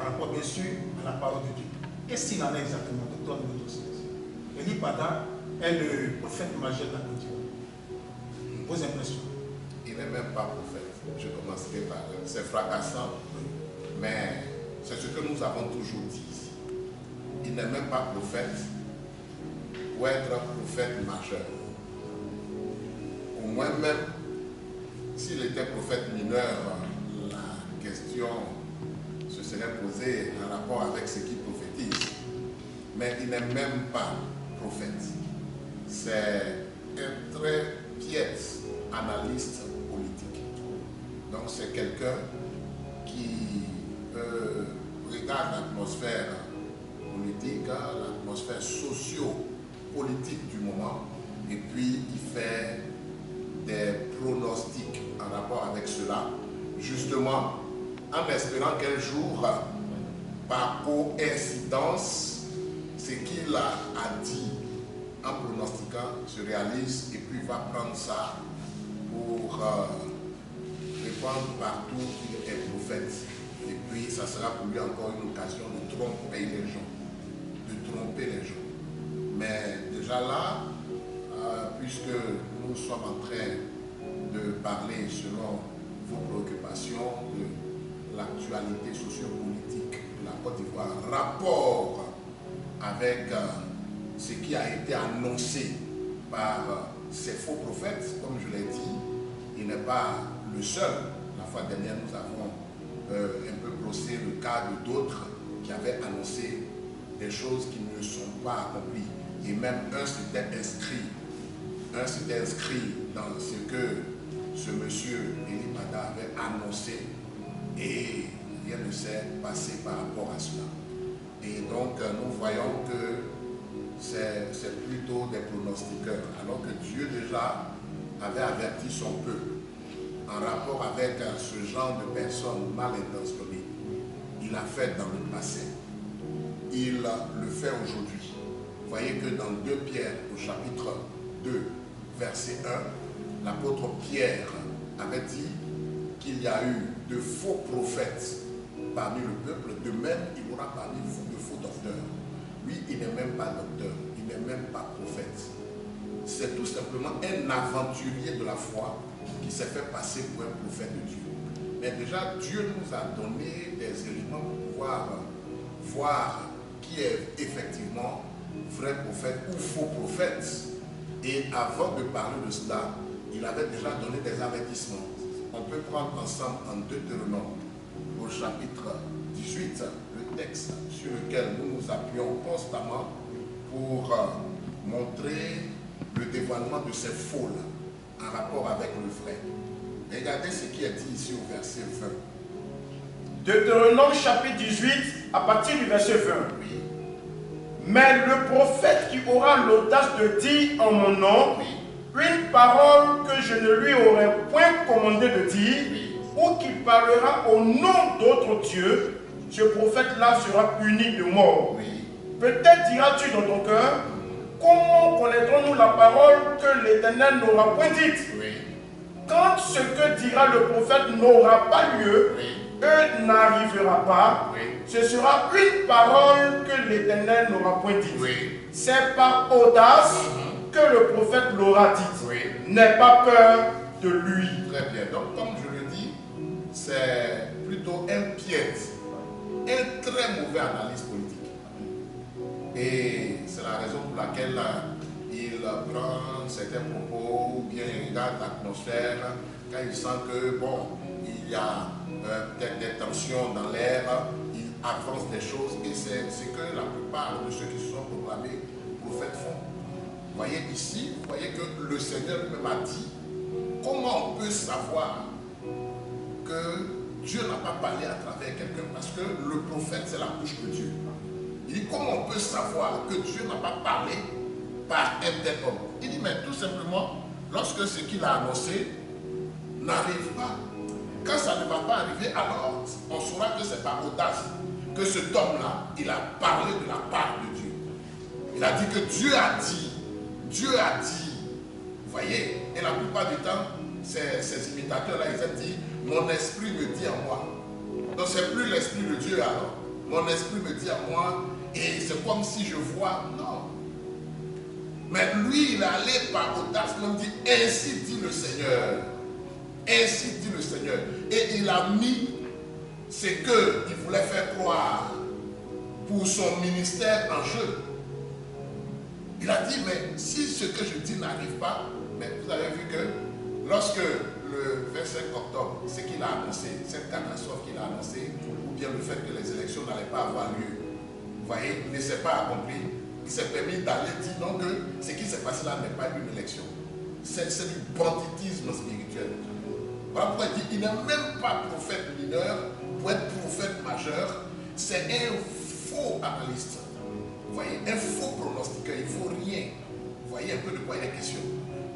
rapport bien sûr à la parole de Dieu. Qu'est-ce qu'il en est exactement, docteur Notosines? Eli Pada est le prophète majeur de la Côte d'Ivoire. Vos impressions? Il n'est même pas prophète. Je commencerai par là. C'est fracassant, mais c'est ce que nous avons toujours dit ici. Il n'est même pas prophète pour être prophète majeur. Au moins même, s'il était prophète mineur, la question se serait posée en rapport avec ce qu'il prophétise. Mais il n'est même pas prophète. C'est un très piètre analyste politique. Donc c'est quelqu'un qui regarde l'atmosphère politique, l'atmosphère socio-politique du moment, et puis il fait des pronostics en rapport avec cela, justement en espérant qu'un jour, par coïncidence, ce qu'il a dit en pronostiquant se réalise, et puis va prendre ça pour répandre partout qu'il est prophète. Et puis ça sera pour lui encore une occasion de tromper les gens. Mais déjà là, puisque nous sommes en train de parler selon vos préoccupations de l'actualité sociopolitique de la Côte d'Ivoire, rapport avec ce qui a été annoncé par ces faux prophètes, comme je l'ai dit, il n'est pas le seul. La fois dernière, nous avons un peu brossé le cas de d'autres qui avaient annoncé des choses qui ne sont pas accomplies. Et même un s'était inscrit dans ce que ce monsieur Eli Pada avait annoncé, et rien ne s'est passé par rapport à cela. Et donc nous voyons que c'est plutôt des pronostiqueurs, alors que Dieu déjà avait averti son peuple en rapport avec ce genre de personnes mal intentionnées. Il l'a fait dans le passé, il le fait aujourd'hui. Vous voyez que dans 2 Pierre au chapitre 2 verset 1, l'apôtre Pierre avait dit qu'il y a eu de faux prophètes parmi le peuple, de même il y aura parmi vous de faux docteurs. Lui, il n'est même pas docteur, il n'est même pas prophète. C'est tout simplement un aventurier de la foi qui s'est fait passer pour un prophète de Dieu. Mais déjà, Dieu nous a donné des éléments pour pouvoir voir qui est effectivement vrai prophète ou faux prophète. Et avant de parler de cela, il avait déjà donné des avertissements. On peut prendre ensemble en Deutéronome, au chapitre 18, le texte sur lequel nous nous appuyons constamment pour montrer le dévoilement de ces faux-là en rapport avec le vrai. Regardez ce qui est dit ici au verset 20. Deutéronome chapitre 18, à partir du verset 20. Oui. Mais le prophète qui aura l'audace de dire en mon nom, Oui. une parole que je ne lui aurais point commandé de dire, Oui. ou qui parlera au nom d'autres dieux, ce prophète-là sera puni de mort. Oui. Peut-être diras-tu dans ton cœur, comment connaîtrons-nous la parole que l'Éternel n'aura point dite? Oui. Quand ce que dira le prophète n'aura pas lieu, Oui. n'arrivera pas, Oui. ce sera une parole que l'Éternel n'aura point dite. Oui. C'est par audace que le prophète l'aura dite. Oui. N'aie pas peur de lui. Très bien. Donc, comme je le dis, c'est plutôt un piètre, un très mauvais analyse politique. Et c'est la raison pour laquelle il prend certains propos ou bien il regarde l'atmosphère quand il sent que, bon, il y a peut-être des tensions dans l'air, il avance des choses, et c'est ce que la plupart de ceux qui se sont proclamés prophètes font. Vous voyez ici, vous voyez que le Seigneur lui-même a dit comment on peut savoir que Dieu n'a pas parlé à travers quelqu'un, parce que le prophète c'est la bouche de Dieu. Il dit comment on peut savoir que Dieu n'a pas parlé par un tel homme. Il dit mais tout simplement, lorsque ce qu'il a annoncé n'arrive pas, quand ça ne va pas arriver, alors on saura que c'est par audace que cet homme-là, il a parlé de la part de Dieu. Il a dit que Dieu a dit. Dieu a dit. Vous voyez, et la plupart du temps, ces imitateurs-là, ils ont dit, mon esprit me dit en moi. Donc c'est plus l'esprit de Dieu alors. mon esprit me dit à moi, et c'est comme si je vois. Non. Mais lui, il est allé par audace, même dit, ainsi dit le Seigneur. Ainsi dit le Seigneur. Et il a mis ce qu'il voulait faire croire pour son ministère en jeu. Il a dit, mais si ce que je dis n'arrive pas, mais vous avez vu que lorsque le 25 octobre, ce qu'il a annoncé, cette catastrophe qu'il a annoncée, ou bien le fait que les élections n'allaient pas avoir lieu, vous voyez, il ne s'est pas accompli. Il s'est permis d'aller dire non que ce qui s'est passé là n'est pas une élection. C'est du banditisme spirituel. Voilà pourquoi il dit, il n'est même pas prophète mineur pour être prophète majeur. C'est un faux analyste. Vous voyez, un faux pronostiqueur, il ne faut rien. Vous voyez un peu de quoi il est question.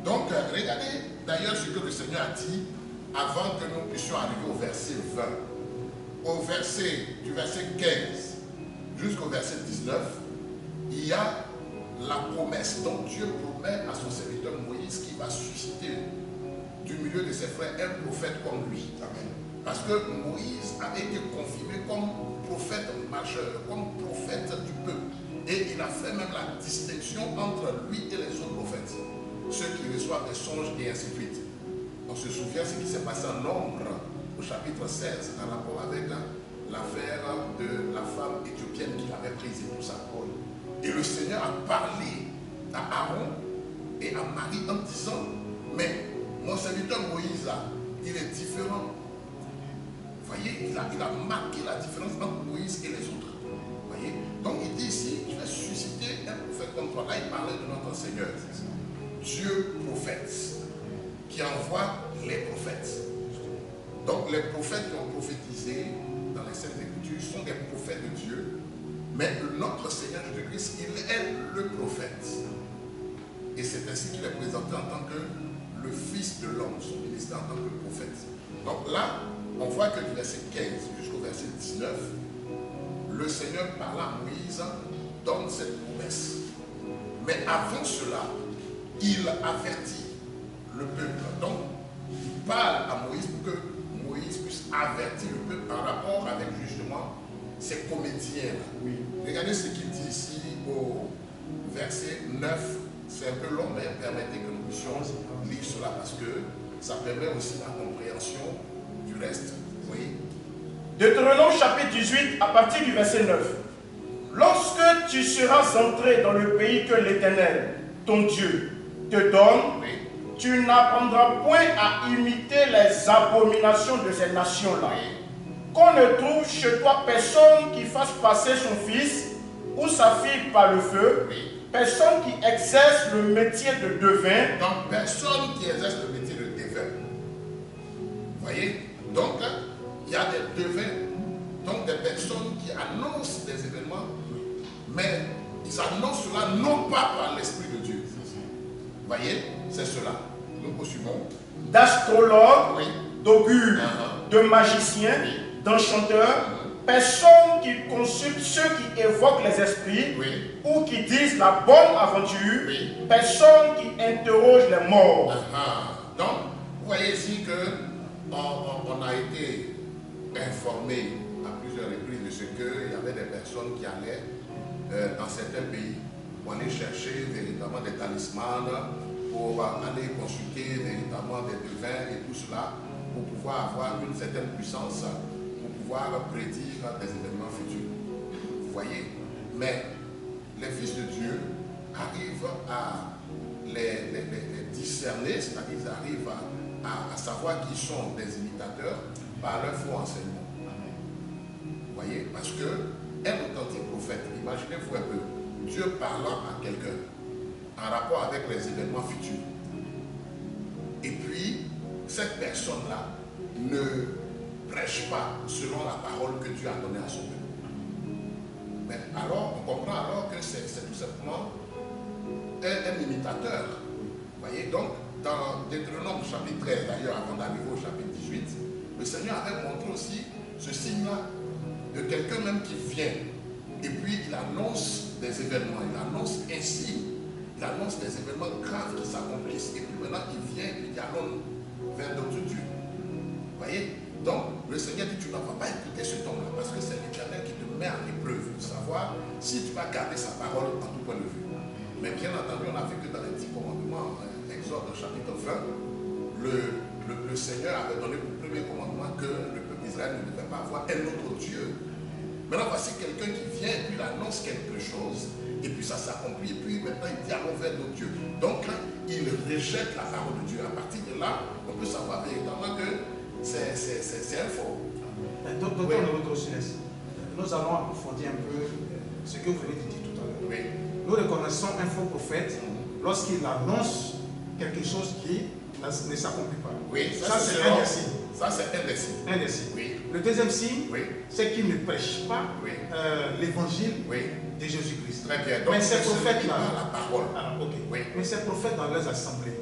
Donc, regardez d'ailleurs ce que le Seigneur a dit avant que nous puissions arriver au verset 20. Du verset 15 jusqu'au verset 19, il y a la promesse dont Dieu promet à son serviteur Moïse qui va susciter du milieu de ses frères un prophète comme lui. Amen. Parce que Moïse a été confirmé comme prophète majeur, comme prophète du peuple. Et il a fait même la distinction entre lui et les autres prophètes. Ceux qui reçoivent des songes et ainsi de suite. On se souvient ce qui s'est passé en Nombre, au chapitre 16, en rapport avec l'affaire de la femme éthiopienne qui l'avait prise et tout ça. Et le Seigneur a parlé à Aaron et à Marie en disant, mais mon serviteur Moïse, là, il est différent. Vous voyez, il a marqué la différence entre Moïse et les autres. Vous voyez, donc il dit ici, je vais susciter un prophète comme toi. Là, il parlait de notre Seigneur. Dieu prophète, qui envoie les prophètes. Donc les prophètes qui ont prophétisé dans les Saintes Écritures sont des prophètes de Dieu. Mais notre Seigneur Jésus-Christ, il est le prophète. Et c'est ainsi qu'il est présenté en tant que le Fils de l'homme, son ministère en tant que prophète. Donc là, on voit que du verset 15 jusqu'au verset 19, le Seigneur parlant à Moïse donne cette promesse. Mais avant cela, il avertit le peuple. Donc, il parle à Moïse pour que Moïse puisse avertir le peuple en rapport avec justement ces comédiens. Oui. Regardez ce qu'il dit ici au verset 9. C'est un peu long, mais permettez que nous puissions lire cela parce que ça permet aussi la compréhension du reste. Oui. Deutéronome chapitre 18 à partir du verset 9. Lorsque tu seras entré dans le pays que l'Éternel, ton Dieu, te donne, oui, tu n'apprendras point à imiter les abominations de ces nations-là. Oui. Qu'on ne trouve chez toi personne qui fasse passer son fils ou sa fille par le feu, oui, personne qui exerce le métier de devin. Donc, personne qui exerce le métier de devin. Vous voyez? Donc, il y a des devins, donc des personnes qui annoncent des événements, mais ils annoncent cela non pas par l'Esprit de Dieu. Vous voyez? C'est cela. Nous poursuivons. D'astrologues, oui, d'augures, de magiciens, oui, d'enchanteurs, personnes qui consultent ceux qui évoquent les esprits, oui, ou qui disent la bonne aventure, oui, personnes qui interrogent les morts. Donc, vous voyez ici que on a été informé à plusieurs reprises de ce qu'il y avait des personnes qui allaient dans certains pays pour aller chercher véritablement des talismans, pour aller consulter véritablement des devins et tout cela, pour pouvoir avoir une certaine puissance, pour pouvoir prédire des événements futurs. Vous voyez? Mais les fils de Dieu arrivent à les discerner, c'est-à-dire qu'ils arrivent à savoir qui sont des imitateurs par leur faux enseignement. Vous voyez? Parce qu'un authentique prophète, imaginez-vous un peu, Dieu parlant à quelqu'un en rapport avec les événements futurs. Et puis, cette personne-là ne prêche pas selon la parole que Dieu a donnée à son peuple. Mais alors, on comprend alors que c'est tout simplement un imitateur. Vous voyez? Donc, dans Deutéronome chapitre 13, d'ailleurs, avant d'arriver au chapitre 18, le Seigneur avait montré aussi ce signe-là de quelqu'un même qui vient. Et puis, il annonce des événements. Il annonce ainsi. Il annonce des événements graves qui s'accomplissent. Et puis maintenant, il vient et il allonge vers d'autres dieux. Vous voyez? Donc, le Seigneur dit, tu ne vas pas écouter cet homme-là parce que c'est l'Éternel qui te met en va garder sa parole en tout point de vue. Mais bien entendu, on a vu que dans les 10 commandements, Exode chapitre 20, le Seigneur avait donné le premier commandement que le peuple d'Israël ne devait pas avoir un autre Dieu. Maintenant, voici quelqu'un qui vient et puis il annonce quelque chose, et puis ça s'accomplit, et puis maintenant il dit allons vers notre Dieu. Donc, il rejette la parole de Dieu. À partir de là, on peut savoir véritablement que c'est un faux. Docteur Nebuchadnezzar, nous allons approfondir un peu ce que vous venez de dire tout à l'heure. Oui. Nous reconnaissons un faux prophète lorsqu'il annonce quelque chose qui ne s'accomplit pas. Oui, ça c'est un des signes. Ça c'est un des signes. Un des signes. Oui. Le deuxième signe, oui, c'est qu'il ne prêche pas oui, l'évangile oui, de Jésus-Christ. très bien. Donc, mais ces prophètes-là, la parole. Ah, okay. Oui. Mais ces prophètes dans leurs assemblées,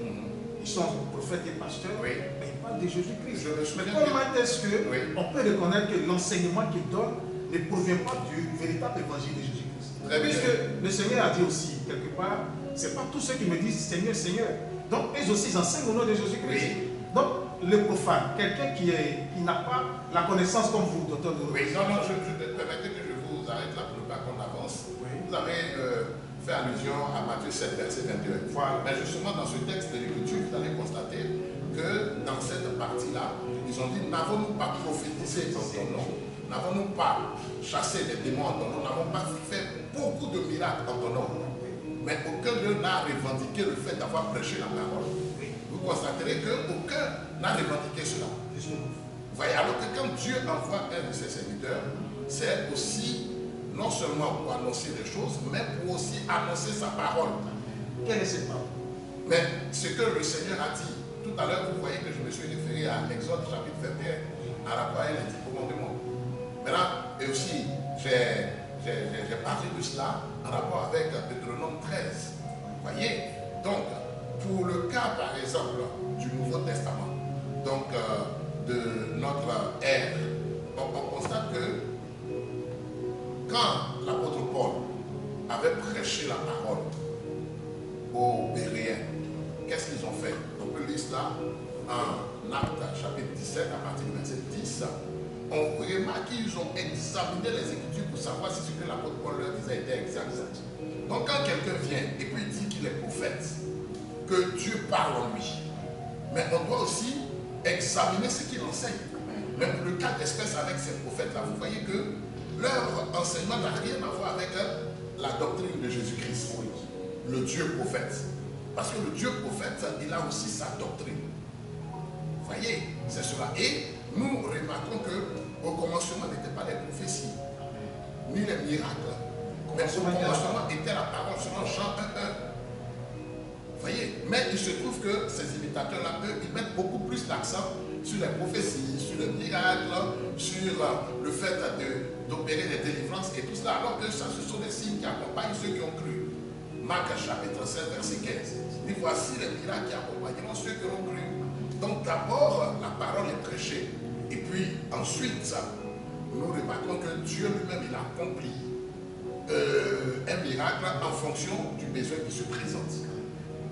ils sont prophètes et pasteurs, oui, mais ils parlent de Jésus-Christ. Mais comment est-ce qu'on oui, peut reconnaître que l'enseignement qu'ils donnent ne provient pas du véritable évangile de Jésus-Christ? Puisque le Seigneur a dit aussi, quelque part, ce n'est pas tous ceux qui me disent Seigneur, Seigneur. Donc, eux aussi, ils enseignent au nom de Jésus-Christ. Oui. Donc, le profane, quelqu'un qui n'a pas la connaissance comme vous, docteur de... Oui, non, je permettez que je vous arrête là pour ne pas qu'on avance. Oui. Vous avez fait allusion à Matthieu 7, verset 21. Voilà. Mais justement, dans ce texte de l'Écriture, vous allez constater que dans cette partie-là, ils ont dit, n'avons-nous pas prophétisé en ton nom? N'avons-nous pas chassé des démons en ton nom? N'avons pas fait beaucoup de miracles en ton nom? Mais aucun d'eux n'a revendiqué le fait d'avoir prêché la parole. Vous constaterez qu'aucun n'a revendiqué cela. Vous voyez, alors que quand Dieu envoie un de ses serviteurs, c'est aussi non seulement pour annoncer des choses, mais pour aussi annoncer sa parole. Quelle est cette parole? Mais ce que le Seigneur a dit, tout à l'heure, vous voyez que je me suis référé à Exode chapitre 21, à rapport à les 10 commandements. Maintenant, et aussi, j'ai parlé de cela en rapport avec Deutéronome 13. Vous voyez? Donc, pour le cas, par exemple, du Nouveau Testament, donc de notre ère, on constate que quand l'apôtre Paul avait prêché la parole aux Béréens, qu'est-ce qu'ils ont fait? On peut lire cela en Actes chapitre 17 à partir du verset 10. On remarque qu'ils ont examiné les Écritures pour savoir si ce que l'apôtre Paul leur disait était exact. Donc quand quelqu'un vient et puis dit qu'il est prophète, que Dieu parle en lui, mais on doit aussi examiner ce qu'il enseigne. Même pour le cas d'espèce avec ces prophètes-là, vous voyez que leur enseignement n'a rien à voir avec la doctrine de Jésus-Christ, le Dieu prophète. Parce que le Dieu prophète, il a aussi sa doctrine. Vous voyez, c'est cela. Et nous remarquons qu'au commencement n'étaient pas les prophéties, ni les miracles. Mais au commencement était la parole, selon Jean 1:1. Vous voyez, mais il se trouve que ces imitateurs-là, eux, ils mettent beaucoup plus l'accent sur les prophéties, sur les miracles, sur le fait d'opérer des délivrances et tout cela, alors que ça, ce sont des signes qui accompagnent ceux qui ont cru. Marc chapitre 16, verset 15. Et voici les miracles qui accompagneront ceux qui ont cru. Donc d'abord, la parole est prêchée. Et puis ensuite, nous remarquons que Dieu lui-même, il accomplit un miracle en fonction du besoin qui se présente.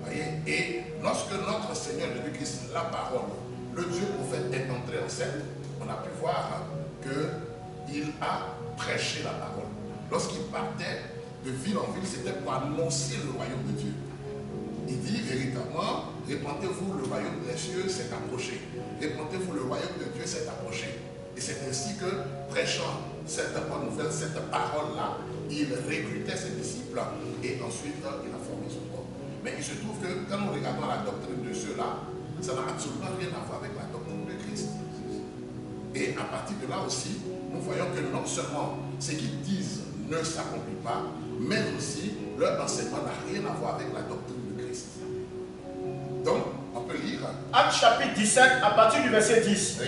Voyez? Et lorsque notre Seigneur Jésus-Christ, la parole, le Dieu prophète est entré en scène, on a pu voir qu'il a prêché la parole. Lorsqu'il partait de ville en ville, c'était pour annoncer le royaume de Dieu. Il dit véritablement, répandez-vous, le royaume des cieux s'est approché. Répandez-vous, le royaume de Dieu s'est approché. Et c'est ainsi que, prêchant cette bonne nouvelle, cette parole-là, il recrutait ses disciples et ensuite il a formé son corps. Mais il se trouve que quand nous regardons la doctrine de ceux-là, ça n'a absolument rien à voir avec la doctrine de Christ. Et à partir de là aussi, nous voyons que non seulement ce qu'ils disent ne s'accomplit pas, mais aussi leur enseignement n'a rien à voir avec la doctrine de Christ. Donc, on peut lire. Actes chapitre 17, à partir du verset 10. Oui.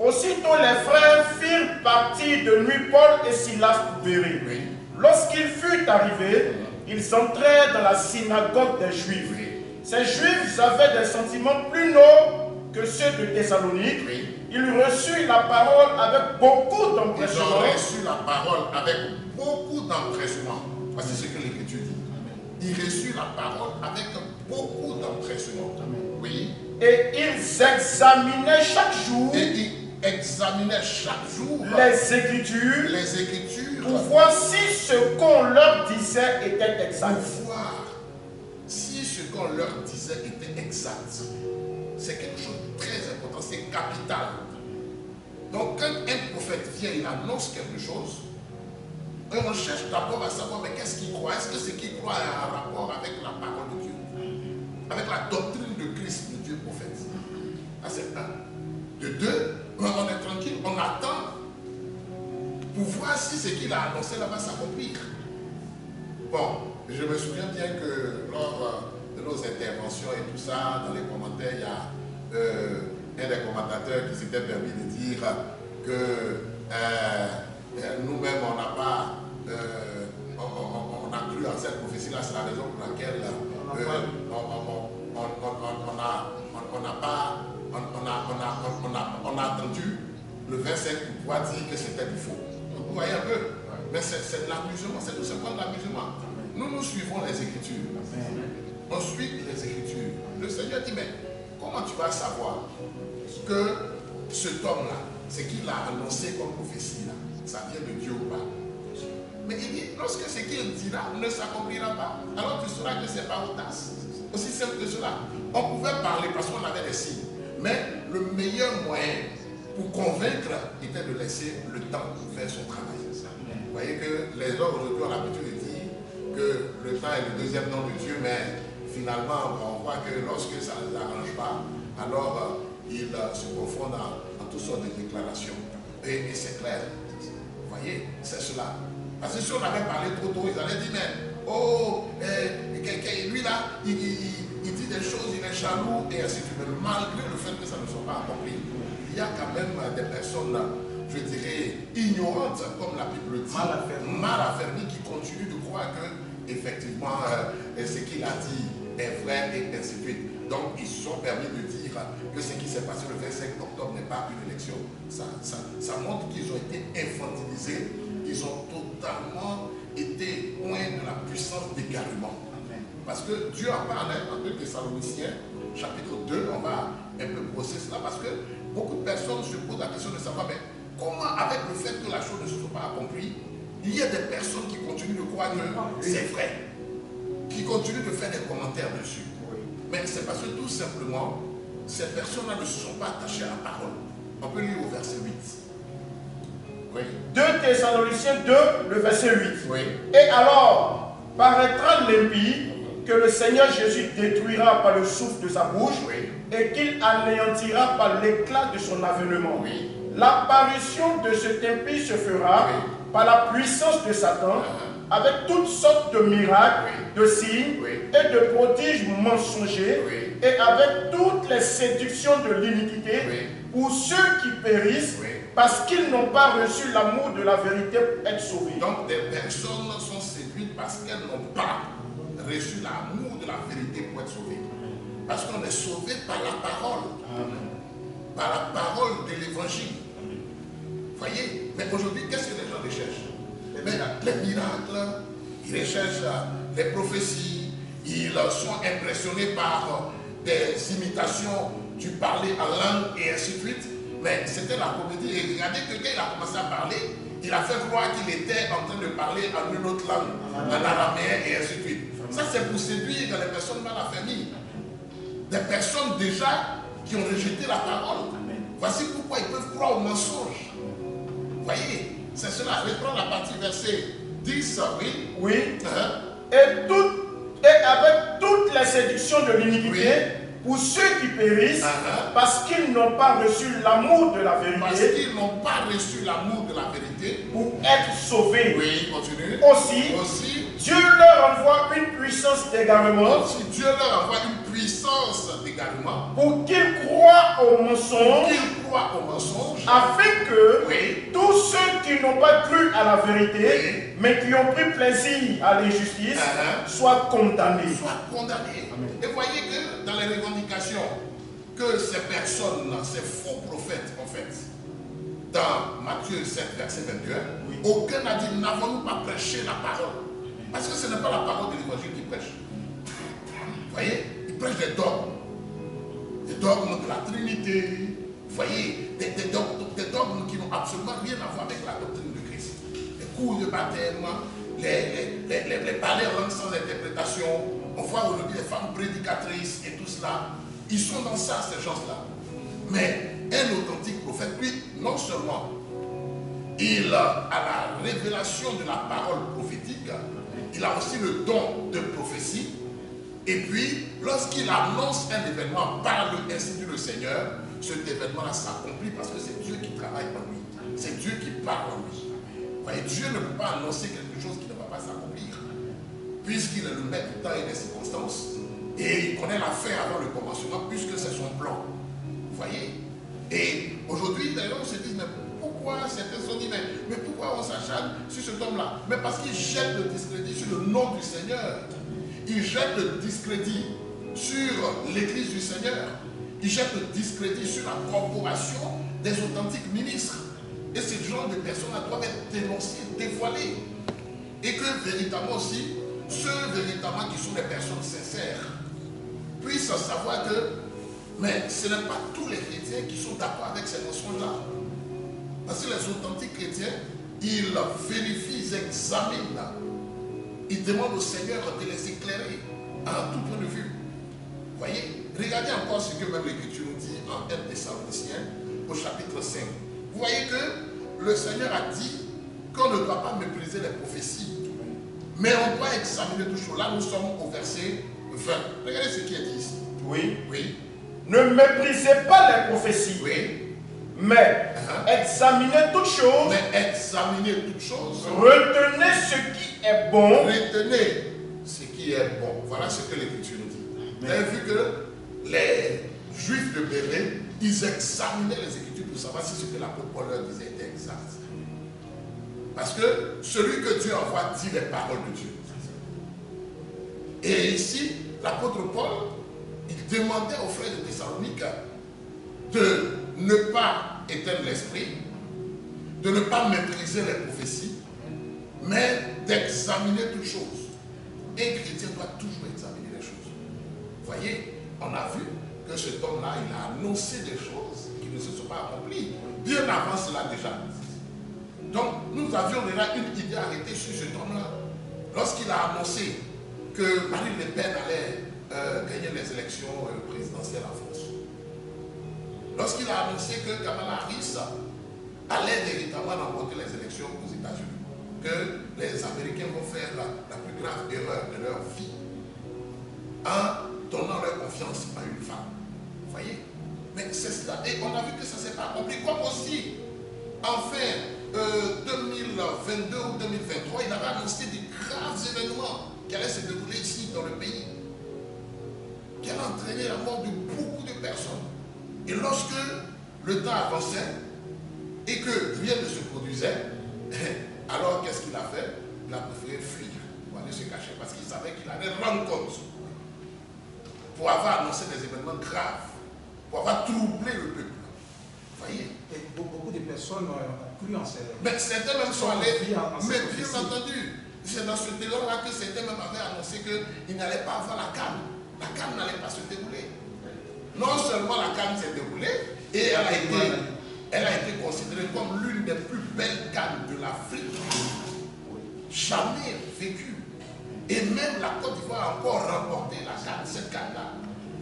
Aussitôt les frères firent partir de nuit Paul et Silas pour Bérée. Oui. Lorsqu'il fut arrivé, ils entrèrent dans la synagogue des Juifs. Oui. Ces Juifs avaient des sentiments plus nobles que ceux de Thessalonique. Oui. Ils reçurent la parole avec beaucoup Ils d'empressement. ont reçu la parole avec beaucoup d'empressement. Voici ce que l'Écriture dit. Ils reçurent la parole avec beaucoup d'empressement. Oui. Et ils examinaient chaque jour Et examinaient chaque jour les Écritures pour voir si ce qu'on leur disait était exact. Pour voir si ce qu'on leur disait était exact. C'est quelque chose de très important, c'est capital. Donc quand un prophète vient, il annonce quelque chose, et on cherche d'abord à savoir mais qu'est-ce qu'il croit. Est-ce que ce qu'il croit a un rapport avec la parole de Dieu, avec la doctrine de Christ, de Dieu prophète? Ça c'est un. De deux, on est tranquille, on attend pour voir si ce qu'il a annoncé là va s'accomplir. Bon, je me souviens bien que lors de nos interventions et tout ça, dans les commentaires, il y a un des commentateurs qui s'était permis de dire que nous-mêmes, on n'a pas, on a cru en cette prophétie-là, c'est la raison pour laquelle on a attendu le 25 pour pouvoir dire que c'était du faux. Vous voyez un peu? Mais c'est de l'amusement, c'est tout simplement de l'amusement. Nous suivons les Écritures. On suit les Écritures. Le Seigneur dit, mais comment tu vas savoir que cet homme-là, ce qu'il a annoncé comme prophétie, là, ça vient de Dieu ou pas? Mais il dit, lorsque ce qu'il dira ne s'accomplira pas, alors tu sauras que ce n'est pas audace. Aussi simple que cela. On pouvait parler parce qu'on avait des signes. Mais le meilleur moyen pour convaincre était de laisser le temps pour faire son travail. Vous voyez que les hommes aujourd'hui ont l'habitude de dire que le temps est le deuxième nom de Dieu, mais finalement on voit que lorsque ça ne les arrange pas, alors ils se confondent en toutes sortes de déclarations. Et c'est clair. Vous voyez, c'est cela. Parce que si on avait parlé trop tôt, ils allaient dire, mais oh, lui là, il dit des choses, il est jaloux, et ainsi de suite. Mais malgré le fait que ça ne soit pas accompli, il y a quand même des personnes, je dirais, ignorantes, comme la Bible dit, mal affermies, qui continuent de croire que, effectivement, ce qu'il a dit est vrai, et ainsi de suite. Donc, ils se sont permis de dire que ce qui s'est passé le 25 octobre n'est pas une élection. Ça montre qu'ils ont été infantilisés, ils ont totalement été loin de la puissance d'égarement. Parce que Dieu en parle en 2 Thessaloniciens, chapitre 2, on va un peu brosser cela, parce que beaucoup de personnes se posent la question de savoir, mais comment, avec le fait que la chose ne se soit pas accomplie, il y a des personnes qui continuent de croire que c'est vrai, qui continuent de faire des commentaires dessus. Mais c'est parce que tout simplement, ces personnes-là ne se sont pas attachées à la parole. On peut lire au verset 8. Oui. 2 Thessaloniciens 2, le verset 8. Oui. Et alors, paraîtra l'impie que le Seigneur Jésus détruira par le souffle de sa bouche, oui, et qu'il anéantira par l'éclat de son avènement. Oui. L'apparition de cet impie se fera, oui, par la puissance de Satan, avec toutes sortes de miracles, oui, de signes, oui, et de prodiges mensongers, oui, et avec toutes les séductions de l'iniquité, oui, pour ceux qui périssent, oui, parce qu'ils n'ont pas reçu l'amour de la vérité pour être sauvés. Donc des personnes sont séduites parce qu'elles n'ont pas reçu l'amour de la vérité pour être sauvées. Parce qu'on est sauvé par la parole. Par la parole de l'évangile. Vous voyez? Mais aujourd'hui, qu'est-ce que les gens recherchent? Les miracles, ils recherchent les prophéties, ils sont impressionnés par des imitations du parler en langue et ainsi de suite. Mais c'était la comédie. Et regardez que quand il a commencé à parler, il a fait croire qu'il était en train de parler en une autre langue, en araméen et ainsi de suite. Ça, c'est pour séduire les personnes mal affermies. Des personnes déjà qui ont rejeté la parole. Voici pourquoi ils peuvent croire au mensonge. Vous voyez, c'est cela. Reprends la partie verset 10, oui. Oui. Et avec toutes les séductions de l'iniquité, pour ceux qui périssent, parce qu'ils n'ont pas reçu l'amour de la vérité. Parce qu'ils n'ont pas reçu l'amour de la vérité. Pour être sauvés. Oui, continue. Aussi, Dieu leur envoie une puissance d'égarement. Aussi, Dieu leur envoie une puissance d'égarement. Pour qu'ils croient au mensonge. Afin que tous ceux qui n'ont pas cru à la vérité, mais qui ont pris plaisir à l'injustice, soient condamnés. Et voyez que dans les revendications que ces personnes, ces faux prophètes ont faites, dans Matthieu 7, verset 21, aucun n'a dit, n'avons-nous pas prêché la parole? Parce que ce n'est pas la parole de l'évangile qui prêche. Vous voyez, ils prêchent des dogmes. Des dogmes de la Trinité, voyez, des dogmes qui n'ont absolument rien à voir avec la doctrine de Christ. Les cours de baptême, les parler en langue sans interprétation. On voit aujourd'hui les femmes prédicatrices et tout cela. Ils sont dans ça, ces gens-là. Mais un authentique prophète, lui, non seulement il a la révélation de la parole prophétique, il a aussi le don de prophétie. Et puis, lorsqu'il annonce un événement par ainsi dit le Seigneur, cet événement-là s'accomplit parce que c'est Dieu qui travaille en lui. C'est Dieu qui parle en lui. Vous voyez, Dieu ne peut pas annoncer quelque chose qui ne va pas s'accomplir. Puisqu'il est le maître du temps et des circonstances. Et il connaît la fin avant le commencement, puisque c'est son plan. Vous voyez? Et aujourd'hui, d'ailleurs, on se dit, mais pourquoi certains se sont dit, mais pourquoi on s'acharne sur cet homme-là? Mais parce qu'il jette le discrédit sur le nom du Seigneur. Il jette le discrédit sur l'église du Seigneur. Il jette le discrédit sur la corporation des authentiques ministres. Et ce genre de personnes-là doivent être dénoncées, dévoilées. Et que véritablement aussi, ceux véritablement qui sont des personnes sincères puissent savoir que, mais ce n'est pas tous les chrétiens qui sont d'accord avec ces notions-là. Parce que les authentiques chrétiens, ils vérifient, ils examinent. Ils demandent au Seigneur de les éclairer à tout point de vue. Vous voyez, regardez encore ce que même l'Écriture nous dit en 1 Thessaloniciens au chapitre 5. Vous voyez que le Seigneur a dit qu'on ne doit pas mépriser les prophéties. Mais on doit examiner toujours. Là, nous sommes au verset 20. Regardez ce qui est dit ici. Oui. Oui. Ne méprisez pas les prophéties. Oui. Mais examinez toutes choses. Mais examinez toutes choses. Retenez ce qui est bon. Retenez ce qui est bon. Voilà ce que l'Écriture nous dit. Vous avez vu que les Juifs de Béret, ils examinaient les Écritures pour savoir si ce que l'apôtre Paul leur disait était exact. Parce que celui que Dieu envoie dit les paroles de Dieu. Et ici, l'apôtre Paul, il demandait aux frères de Thessalonique de ne pas éteindre l'esprit, de ne pas mépriser les prophéties, mais d'examiner toutes choses. Et un chrétien doit toujours examiner les choses. Vous voyez, on a vu que cet homme-là, il a annoncé des choses qui ne se sont pas accomplies, bien avant cela déjà. Donc, nous avions déjà une idée arrêtée sur cet homme-là. Lorsqu'il a annoncé que Marine Le Pen allait gagner les élections présidentielles en France. Lorsqu'il a annoncé que Kamala Harris allait véritablement remporter les élections aux États-Unis, que les Américains vont faire la plus grave erreur de leur vie en donnant leur confiance à une femme. Vous voyez? Mais c'est cela. Et on a vu que ça ne s'est pas accompli. Comme aussi, enfin, 2022 ou 2023, il avait annoncé des graves événements qui allaient se dérouler ici dans le pays, qui allaient entraîner la mort de beaucoup de personnes. Et lorsque le temps avançait et que rien ne se produisait, alors qu'est-ce qu'il a fait? Il a préféré fuir pour aller se cacher parce qu'il savait qu'il allait rendre compte pour avoir annoncé des événements graves, pour avoir troublé le peuple. Vous voyez? Et beaucoup de personnes ont cru en ces... Mais certains même sont allés, mais bien entendu, c'est dans ce délai-là que certains même avaient annoncé qu'il n'allait pas avoir la CAN. La CAN n'allait pas se dérouler. Non seulement la CAN s'est déroulée, et elle a été considérée comme l'une des plus belles CAN de l'Afrique jamais vécue. Et même la Côte d'Ivoire a encore remporté la CAN, cette CAN-là.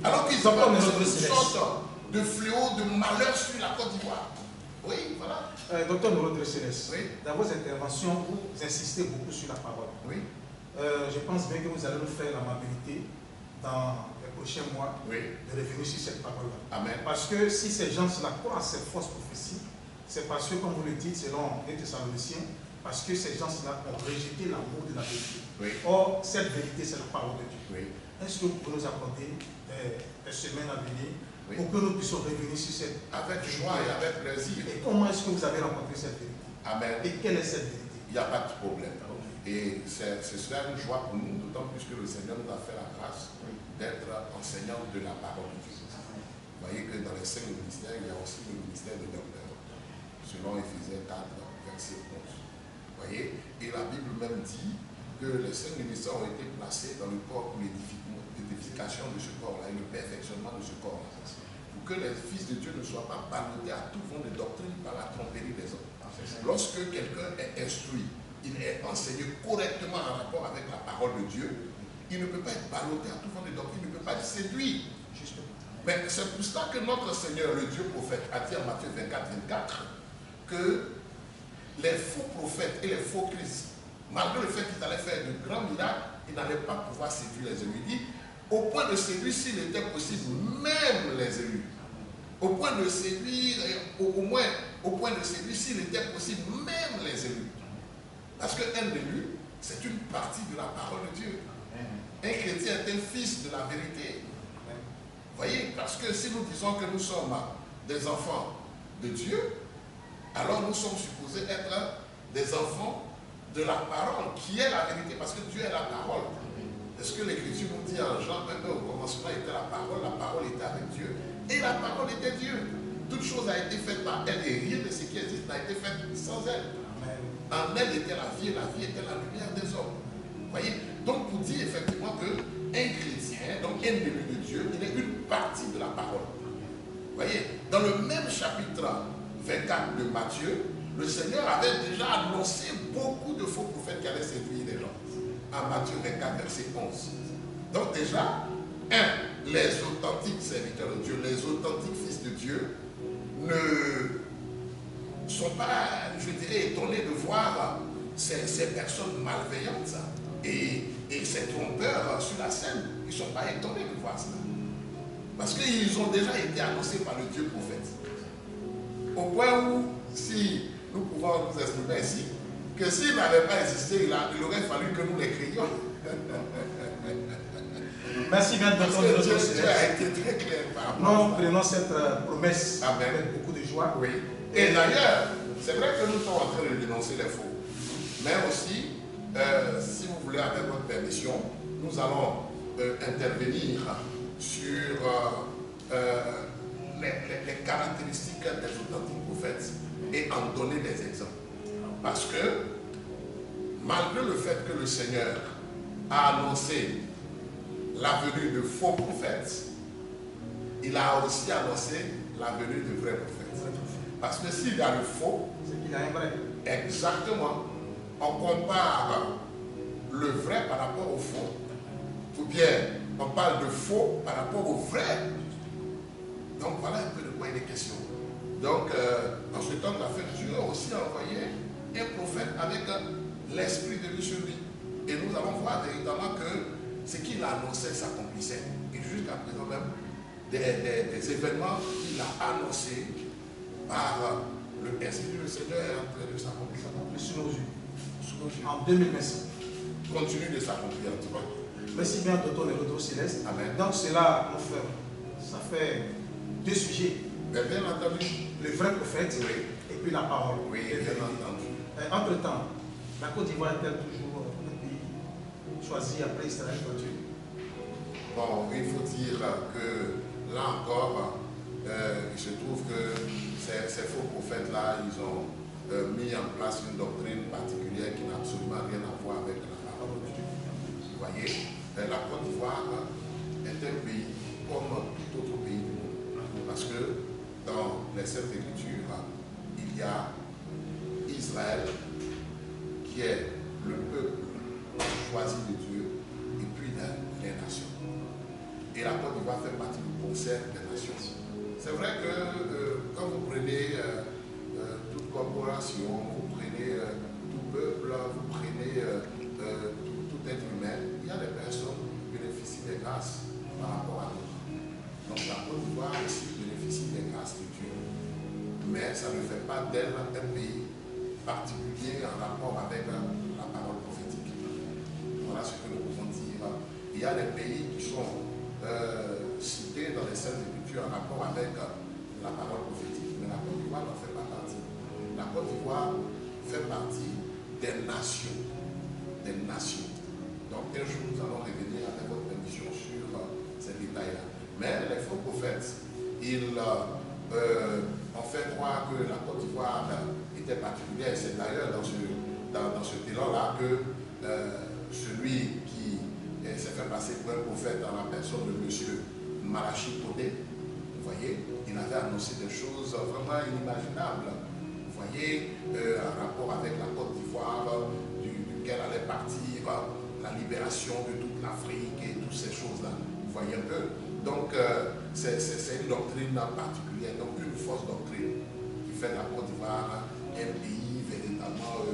Alors qu'ils ont une sorte de fléau, de malheur sur la Côte d'Ivoire. Oui, voilà. Docteur Noro Céleste, oui. Dans vos interventions, vous insistez beaucoup sur la parole. Oui. Je pense bien que vous allez nous faire l'amabilité dans les prochains mois de revenir sur cette parole-là. Amen. Parce que si ces gens-là croient à cette fausse prophétie, c'est parce que, comme vous le dites, selon les Thessaloniciens, parce que ces gens-là ont rejeté l'amour de la vérité. Oui. Or, cette vérité, c'est la parole de Dieu. Oui. Est-ce que vous pouvez nous accorder des semaines à venir pour que nous puissions revenir sur cette avec joie et avec plaisir. Et comment est-ce que vous avez rencontré cette vérité? Amen. Et quelle est cette vérité? Il n'y a pas de problème. Et ce sera une joie pour nous, d'autant plus que le Seigneur nous a fait la grâce d'être enseignant de la parole de Dieu. Vous voyez que dans les 5 ministères, il y a aussi le ministère de docteur, selon Éphésiens 4, verset 11. Vous voyez? Et la Bible même dit que les 5 ministères ont été placés dans le corps pour l'édification de ce corps-là et le perfectionnement de ce corps-là. Pour que les fils de Dieu ne soient pas ballottés à tout vent de doctrine par la tromperie des hommes. Lorsque quelqu'un est instruit, il est enseigné correctement en rapport avec la parole de Dieu, il ne peut pas être ballotté à tout vent de doctrine, il ne peut pas être séduit. Mais c'est pour cela que notre Seigneur, le Dieu prophète, a dit en Matthieu 24, 24, que les faux prophètes et les faux Christ, malgré le fait qu'ils allaient faire de grands miracles, ils n'allaient pas pouvoir séduire les élus. Il dit, au point de séduire, s'il était possible, même les élus. Au point de séduire, au point de séduire, s'il était possible, même les élus. Parce qu'un élu, c'est une partie de la parole de Dieu. Un chrétien est un fils de la vérité. Vous voyez, parce que si nous disons que nous sommes des enfants de Dieu, alors nous sommes supposés être des enfants de la parole, qui est la vérité, parce que Dieu est la parole. Est-ce que l'Écriture nous dit en Jean 1, au commencement était la parole était avec Dieu, et la parole était Dieu. Toute chose a été faite par elle, et rien de ce qui existe n'a été fait sans elle. En elle était la vie était la lumière des hommes. Vous voyez? Donc pour dire effectivement qu'un chrétien, donc un élu de Dieu, il est une partie de la parole. Vous voyez? Dans le même chapitre 24 de Matthieu, le Seigneur avait déjà annoncé beaucoup de faux prophètes qui allaient séduire les gens. En Matthieu 24, verset 11. Donc déjà, les authentiques serviteurs de Dieu, les authentiques fils de Dieu, ne sont pas, je dirais, étonnés de voir ces personnes malveillantes et ces trompeurs sur la scène. Ils ne sont pas étonnés de voir cela. Parce qu'ils ont déjà été annoncés par le Dieu prophète. Au point où, si nous pouvons nous exprimer ici, que s'il n'avait pas existé, il aurait fallu que nous l'écrivions. Merci bien de Parce que Dieu a été très clair par rapport à nous prenons cette promesse Amen. avec beaucoup de joie. Oui. Et d'ailleurs, c'est vrai que nous sommes en train de dénoncer les faux. Mais aussi, si vous voulez, avec votre permission, nous allons intervenir sur les caractéristiques des authentiques prophètes et en donner des exemples. Parce que, malgré le fait que le Seigneur a annoncé la venue de faux prophètes, il a aussi annoncé la venue de vrais prophètes. Parce que s'il y a le faux, c'est qu'il a un vrai. Exactement. On compare le vrai par rapport au faux. Ou bien, on parle de faux par rapport au vrai. Donc voilà un peu de quoi il est question. Donc, en ce temps d'affaires, Dieu a aussi envoyé un prophète avec l'esprit de Dieu sur lui. Et nous allons voir véritablement que ce qu'il a annoncé s'accomplissait. Et jusqu'à présent même, des événements qu'il a annoncés par le Esprit du Seigneur est en train de s'accomplir. Sous nos yeux. En 2025. Continue de s'accomplir, tu vois. Merci bien, Tonton et Retour Céleste. Amen. Donc, cela, mon frère, ça fait deux sujets. Mais bien entendu. Le vrai prophète, Oui. et puis la parole. Oui, bien entendu. Entre-temps, la Côte d'Ivoire est-elle toujours le pays choisi après Israël par Dieu? Bon, il faut dire que là encore, il se trouve que ces faux prophètes-là, ils ont mis en place une doctrine particulière qui n'a absolument rien à voir avec la parole de Dieu. Vous voyez, la Côte d'Ivoire est un pays comme tout autre pays du monde. Parce que dans les Saintes Écritures, il y a Israël qui est le peuple choisi de Dieu et puis les nations. Et la Côte d'Ivoire fait partie du concert des nations. C'est vrai que quand vous prenez toute corporation, vous prenez tout peuple, vous prenez tout être humain, il y a des personnes qui bénéficient des grâces par rapport à d'autres. Donc la Côte d'Ivoire aussi bénéficie des grâces de Dieu. Mais ça ne fait pas d'elle un pays particulier en rapport avec la parole prophétique. Voilà ce que nous pouvons dire. Il y a des pays qui sont cités dans les Saintes Écritures en rapport avec la parole prophétique, mais la Côte d'Ivoire n'en fait pas partie. La Côte d'Ivoire fait partie des nations. Des nations. Donc un jour nous allons revenir avec votre permission sur ces détails-là. Mais les faux prophètes, ils ont fait croire que la Côte d'Ivoire était particulière. C'est d'ailleurs dans ce bilan-là que celui qui s'est fait passer pour un prophète dans la personne de M. Malachi Podé voyez, il avait annoncé des choses vraiment inimaginables. Vous voyez, en rapport avec la Côte d'Ivoire, duquel allait partir la libération de toute l'Afrique et toutes ces choses-là. Vous voyez un peu. Donc, c'est une doctrine particulière, donc une fausse doctrine qui fait de la Côte d'Ivoire un pays véritablement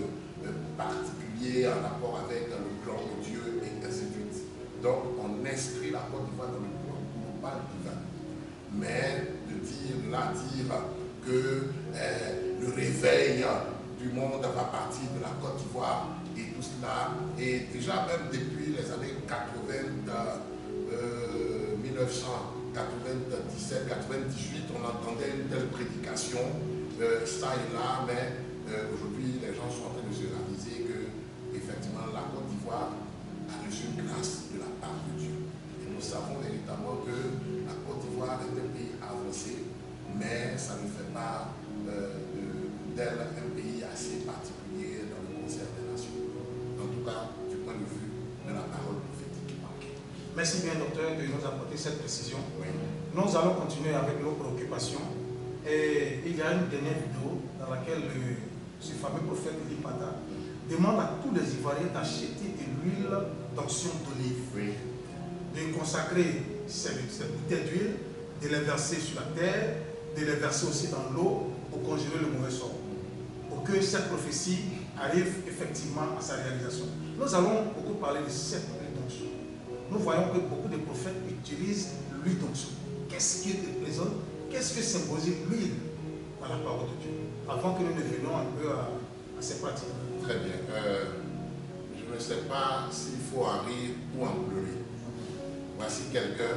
particulier en rapport avec le plan de Dieu et ainsi de suite. Donc, on inscrit la Côte d'Ivoire dans le plan global divin. Mais de dire que le réveil du monde va partir de la Côte d'Ivoire et tout cela, et déjà même depuis les années 1997, 98, on entendait une telle prédication, ça et là, mais aujourd'hui les gens sont en train de se réaliser que effectivement la Côte d'Ivoire a reçu une grâce de la part de Dieu. Et nous savons véritablement que la Côte d'Ivoire est un pays avancé, mais ça ne fait pas d'elle un pays assez particulier dans le concert des nations. En tout cas, du point de vue de la parole prophétique. Merci bien, docteur, de nous apporter cette précision. Oui. Nous allons continuer avec nos préoccupations. Et il y a une dernière vidéo dans laquelle ce fameux prophète Lipata demande à tous les Ivoiriens d'acheter de l'huile d'onction d'olive, Oui. de consacrer cette bouteille d'huile, de les verser sur la terre, de les verser aussi dans l'eau pour conjurer le mauvais sort, pour que cette prophétie arrive effectivement à sa réalisation. Nous allons beaucoup parler de cette huile d'onction. Nous voyons que beaucoup de prophètes utilisent l'huile d'onction. Qu'est-ce qui représente, qu'est-ce que symbolise l'huile dans la parole de Dieu, avant que nous ne venions un peu à ces pratiques. Très bien. Je ne sais pas s'il faut en rire ou en pleurer. Voici quelqu'un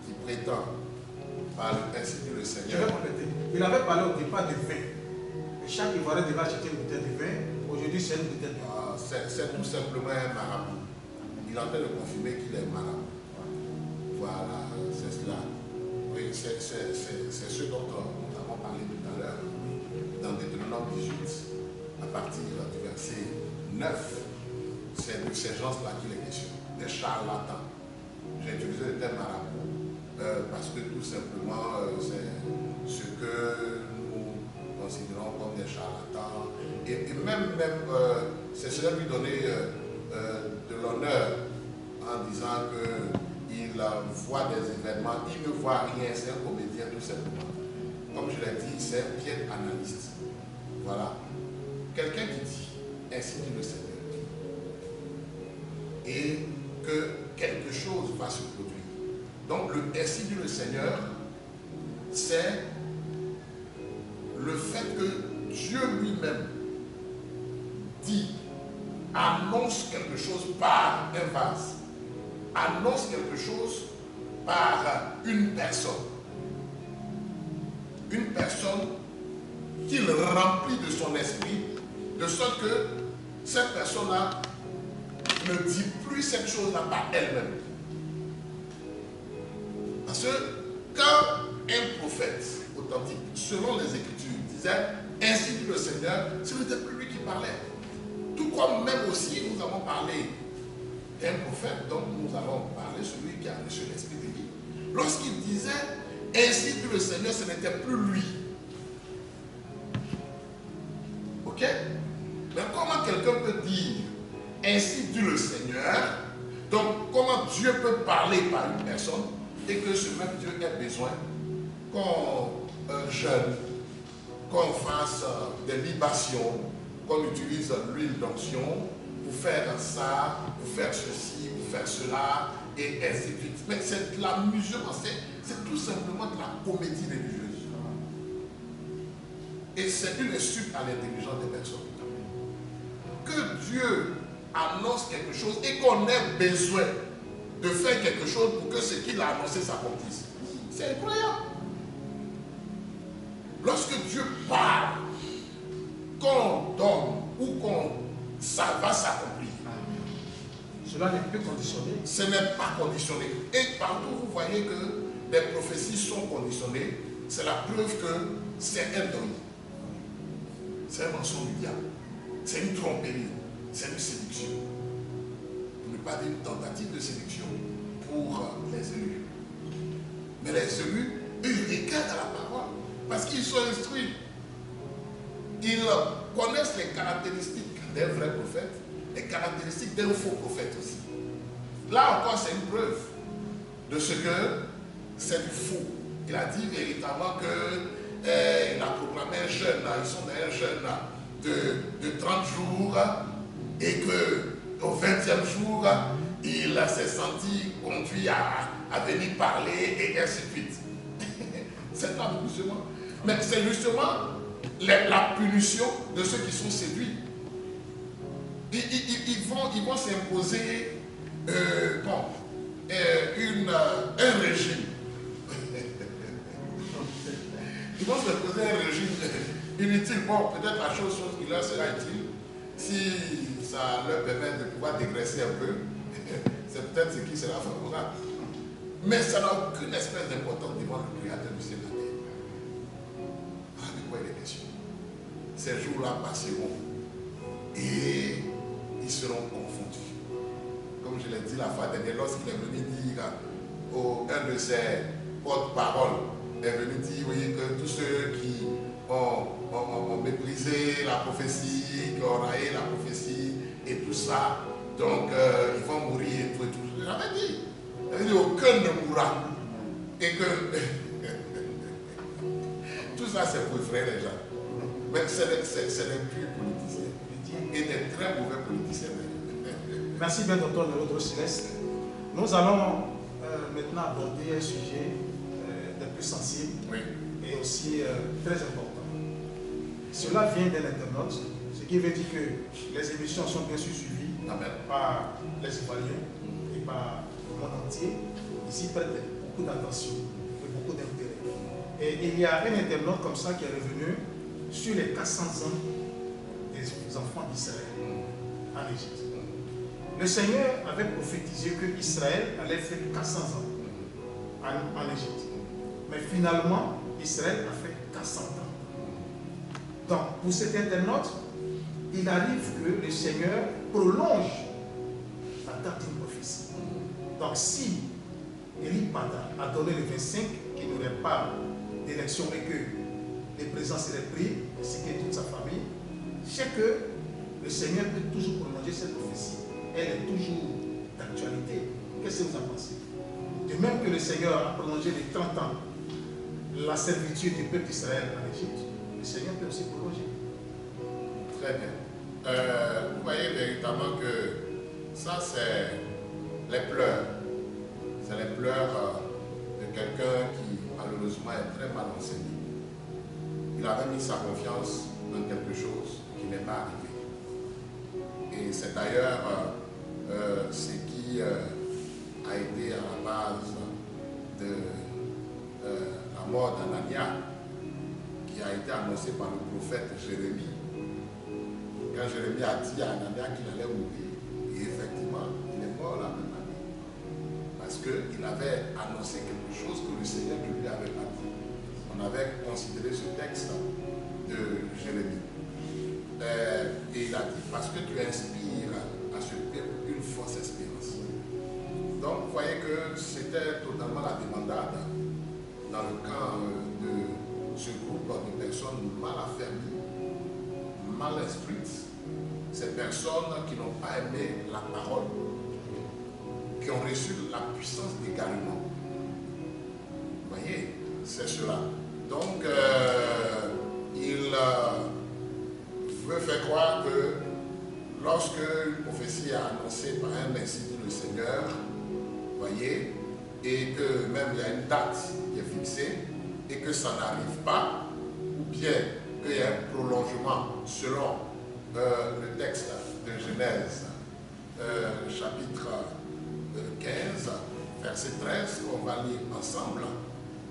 qui prétend parler ainsi que le Je Seigneur. vais compléter. Il avait parlé au départ de vin. Et chaque Ivoirien devait acheter une bouteille de vin. Aujourd'hui, c'est une bouteille de vin. C'est tout simplement un marabout. Il est en train de confirmer qu'il est marabout. Voilà, c'est cela. Oui, c'est ce dont nous avons parlé tout à l'heure. Dans Deutéronome 18, à partir du verset 9, c'est de ces gens-là qu'il est question. Des charlatans. J'ai utilisé le terme marabout parce que tout simplement, c'est ce que nous considérons comme des charlatans. Et même c'est cela lui donner de l'honneur en disant qu'il voit des événements, il ne voit rien, c'est un comédien tout simplement. Comme je l'ai dit, c'est un pied analyste. Voilà. Quelqu'un qui dit, ainsi dit le Seigneur, et que quelque chose va se produire. Donc le ainsi dit le Seigneur, c'est le fait que Dieu lui-même dit, annonce quelque chose par un vase, annonce quelque chose par une personne qu'il remplit de son esprit, de sorte que cette personne-là ne dit plus cette chose-là par elle-même. Parce que quand un prophète authentique, selon les Écritures, disait « Ainsi dit le Seigneur », ce n'était plus lui qui parlait. Tout comme même aussi, nous avons parlé d'un prophète, donc nous allons parler de celui qui a reçu l'Esprit de Dieu. Lorsqu'il disait « Ainsi dit le Seigneur », ce n'était plus lui. Ok? Mais comment quelqu'un peut dire « Ainsi dit le Seigneur », donc comment Dieu peut parler par une personne et que ce même Dieu ait besoin qu'on jeûne, qu'on fasse des libations, qu'on utilise l'huile d'onction pour faire ça, pour faire ceci, pour faire cela, et ainsi de suite. Mais c'est de l'amusement, c'est tout simplement de la comédie religieuse. Et c'est une insulte à l'intelligence des personnes. Que Dieu annonce quelque chose et qu'on ait besoin de faire quelque chose pour que ce qu'il a annoncé s'accomplisse. C'est incroyable. Lorsque Dieu parle, qu'on donne ou ça va s'accomplir. Cela n'est plus conditionné. Ce n'est pas conditionné. Et partout vous voyez que les prophéties sont conditionnées, c'est la preuve que c'est un don. C'est un mensonge du diable. C'est une tromperie. C'est une séduction. Pour ne pas dire une tentative de séduction pour les élus. Mais les élus ils regardent la parole parce qu'ils sont instruits. Ils connaissent les caractéristiques d'un vrai prophète, les caractéristiques d'un faux prophète aussi. Là encore, c'est une preuve de ce que c'est du faux. Il a dit véritablement qu'il a proclamé un jeûne, ils sont dans un jeûne de 30 jours et qu'au 20e jour, il s'est senti conduit à venir parler et ainsi de suite. C'est pas justement. Mais c'est justement la punition de ceux qui sont séduits. Ils vont s'imposer un régime. Ils vont s'imposer un régime inutile. Bon, peut-être la chose qui leur sera utile, si ça leur permet de pouvoir dégraisser un peu, c'est peut-être ce qui sera favorable. Mais ça n'a aucune espèce d'importance devant le Créateur du ciel et de la terre. Ah, de quoi il est question? Ces jours-là passeront et ils seront confondus. Comme je l'ai dit la fois dernière, lorsqu'il est venu dire un de ses porte-paroles, est venu dire oui, que tous ceux qui ont méprisé la prophétie, qui ont raillé la prophétie et tout ça, donc ils vont mourir et tout et tout. J'avais dit. Aucun ne mourra. Et que tout ça c'est pour effrayer les gens. Mais c'est des purs politiciens. Et des très mauvais politiciens. Merci bien, docteur Léodre Céleste. Nous allons maintenant aborder un sujet des plus sensible et aussi très important. Cela vient d'un internaute, ce qui veut dire que les émissions sont bien sûr suivies par les Ivoiriens et par le monde entier. Ici prête beaucoup d'attention et beaucoup d'intérêt. Et il y a un internaute comme ça qui est revenu sur les 400 ans des enfants d'Israël en Égypte. Le Seigneur avait prophétisé que Israël allait faire 400 ans en Égypte. Mais finalement, Israël a fait 400 ans. Donc, pour cet internaute, il arrive que le Seigneur prolonge la date d'une prophétie. Donc, si Élie Pada a donné le 25 qu'il n'y aurait pas d'élection et que les présidents seraient pris, ainsi que toute sa famille, c'est que le Seigneur peut toujours prolonger cette prophétie. Elle est toujours d'actualité. Qu'est-ce que vous en pensez? De même que le Seigneur a prolongé les 30 ans la servitude du peuple d'Israël en Égypte, le Seigneur peut aussi prolonger. Très bien. Vous voyez véritablement que ça, c'est les pleurs. C'est les pleurs de quelqu'un qui, malheureusement, est très mal enseigné. Il avait mis sa confiance dans quelque chose qui n'est pas arrivé. Et c'est d'ailleurs ce qui a été à la base de la mort d'Anania, qui a été annoncée par le prophète Jérémie. Quand Jérémie a dit à Anania qu'il allait mourir, et effectivement, il est mort la même année. Parce qu'il avait annoncé quelque chose que le Seigneur ne lui avait pas dit. On avait considéré ce texte de Jérémie. Et il a dit, parce que tu inspires à ce peuple une fausse espérance. Donc, vous voyez que c'était totalement la demandade dans le camp de ce groupe de personnes mal affermies, mal instruites, ces personnes qui n'ont pas aimé la parole, qui ont reçu la puissance d'égarement. Vous voyez, c'est cela. Donc, il veut faire croire que lorsque une prophétie est annoncée par un ainsi dit le Seigneur, vous voyez, et que même il y a une date qui est fixée, et que ça n'arrive pas, ou bien qu'il y a un prolongement selon le texte de Genèse, chapitre 15, verset 13, qu'on va lire ensemble.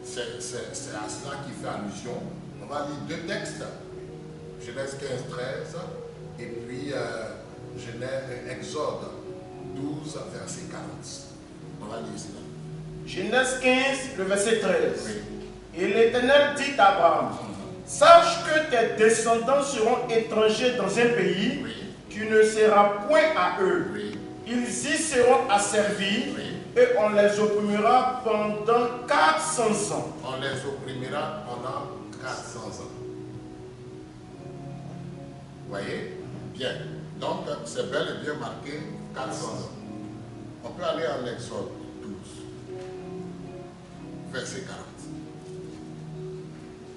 C'est à cela qui fait allusion. On va lire deux textes, Genèse 15, 13, et puis Exode 12, verset 40. On va lire cela. Genèse 15, le verset 13. Oui. Et l'Éternel dit à Abraham, sache que tes descendants seront étrangers dans un pays, oui, qui ne sera point à eux. Oui. Ils y seront asservis, oui, Et on les opprimera pendant 400 ans. On les opprimera pendant 400 ans. Vous voyez? Bien. Donc, c'est bel et bien marqué 400 ans. On peut aller en Exode 12, verset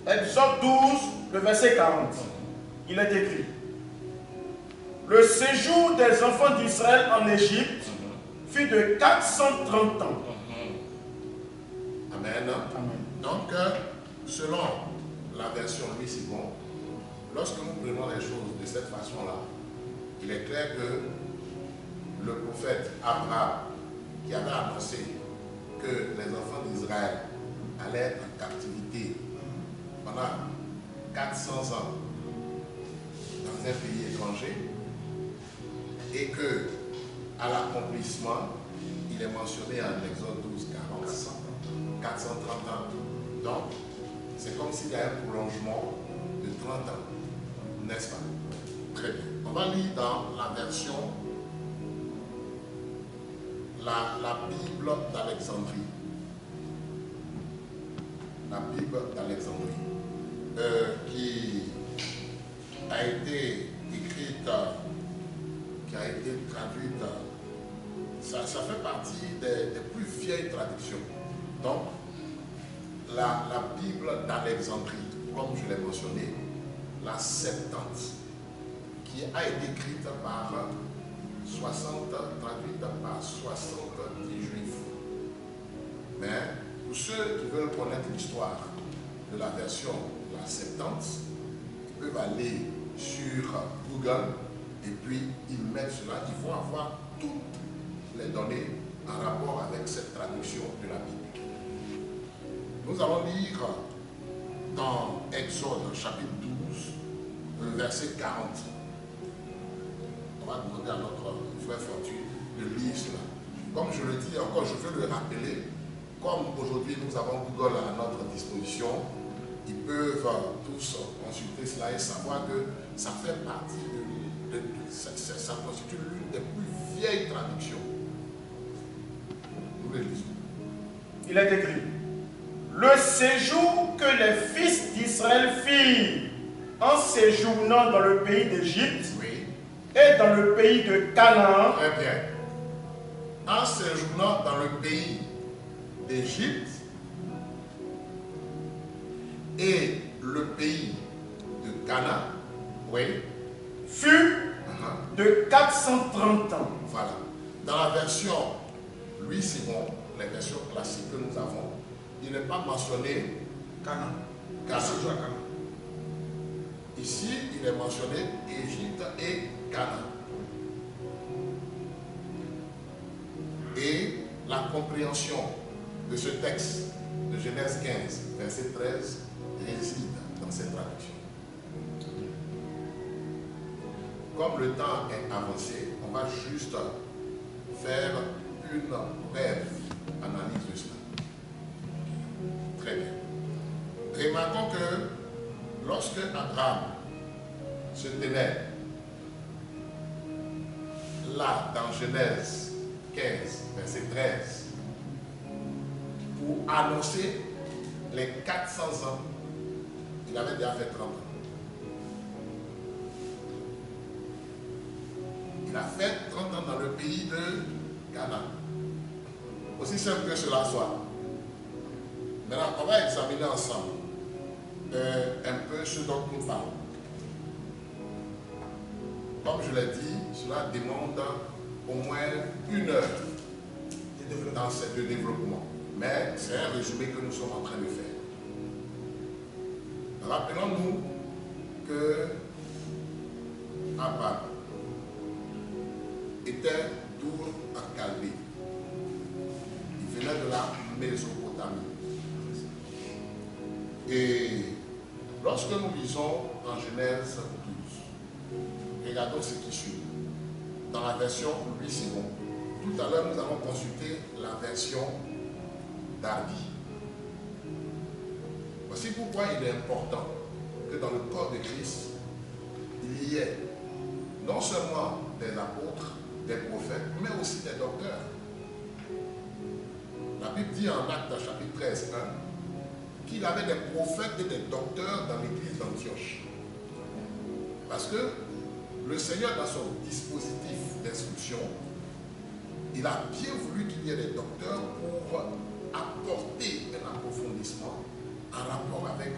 40. Exode 12, le verset 40. Il est écrit: le séjour des enfants d'Israël en Égypte fut de 430 ans. Amen. Amen. Donc, selon la version Louis II, lorsque nous prenons les choses de cette façon-là, il est clair que le prophète Abraham, qui avait annoncé que les enfants d'Israël allaient être en captivité pendant 400 ans dans un pays étranger, et que à l'accomplissement, il est mentionné en Exode 12, 430 ans. Donc, c'est comme s'il y a un prolongement de 30 ans, n'est-ce pas? Très bien. On va lire dans la version, la Bible d'Alexandrie. La Bible d'Alexandrie, qui a été écrite, qui a été traduite, ça fait partie des plus vieilles traductions. Donc, la Bible d'Alexandrie, comme je l'ai mentionné, la Septante, qui a été écrite par 60, traduite par 70 juifs. Mais pour ceux qui veulent connaître l'histoire de la version la Septante, ils peuvent aller sur Google et puis ils mettent cela, ils vont avoir toutes les données en rapport avec cette traduction de la Bible. Nous allons lire dans Exode chapitre 12, le verset 40. On va demander à notre frère Fortune de lire cela. Comme je le dis encore, je veux le rappeler, comme aujourd'hui nous avons Google à notre disposition, ils peuvent tous consulter cela et savoir que ça fait partie ça constitue l'une des plus vieilles traductions. Nous le lisons. Il est écrit: le séjour que les fils d'Israël firent en séjournant dans le pays d'Égypte, Oui. et dans le pays de Canaan. Très bien. En séjournant dans le pays d'Égypte et le pays de Canaan, oui, Fut de 430 ans. Voilà. Dans la version Louis II, les versions classiques que nous avons, il n'est pas mentionné Canaan. Canaan. Ici, il est mentionné Égypte et Canaan. Et la compréhension de ce texte de Genèse 15, verset 13, réside dans cette traduction. Comme le temps est avancé, on va juste faire une brève analyse de cela. Très bien. Remarquons que lorsque Abraham se tenait là dans Genèse 15, verset 13, pour annoncer les 400 ans, il avait déjà fait 30 ans. Il a fait 30 ans dans le pays de Canaan. Aussi simple que cela soit. Maintenant, on va examiner ensemble un peu ce dont nous parlons. Comme je l'ai dit, cela demande au moins 1 heure dans ce développement. Mais c'est un résumé que nous sommes en train de faire. Rappelons-nous que Abraham était d'Our en Chaldée. Il venait de la Mésopotamie. Et lorsque nous lisons en Genèse 12, regardons ce qui suit. Dans la version Louis II, tout à l'heure nous avons consulté la version d'Arby. Voici pourquoi il est important que dans le corps de Christ, il y ait non seulement des apôtres, des prophètes, mais aussi des docteurs. La Bible dit en Actes chapitre 13, 1, qu'il avait des prophètes et des docteurs dans l'église d'Antioche. Parce que le Seigneur, dans son dispositif d'instruction, il a bien voulu qu'il y ait des docteurs pour apporter un approfondissement en rapport avec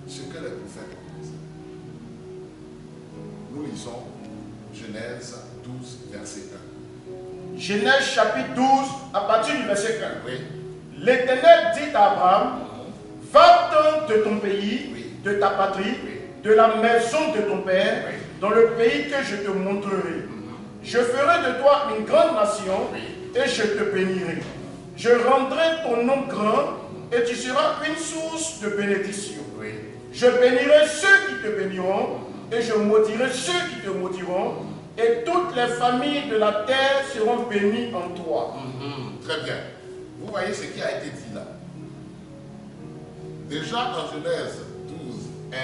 ce que les prophètes ont dit. Nous lisons Genèse 12, verset 1. Genèse chapitre 12, à partir du verset 1. Oui. L'Éternel dit à Abraham, va-t'en de ton pays, de ta patrie, de la maison de ton père, dans le pays que je te montrerai. Je ferai de toi une grande nation et je te bénirai. Je rendrai ton nom grand et tu seras une source de bénédiction. Je bénirai ceux qui te béniront et je maudirai ceux qui te maudiront et toutes les familles de la terre seront bénies en toi. Très bien. Vous voyez ce qui a été dit là. Déjà en Genèse 12, 1,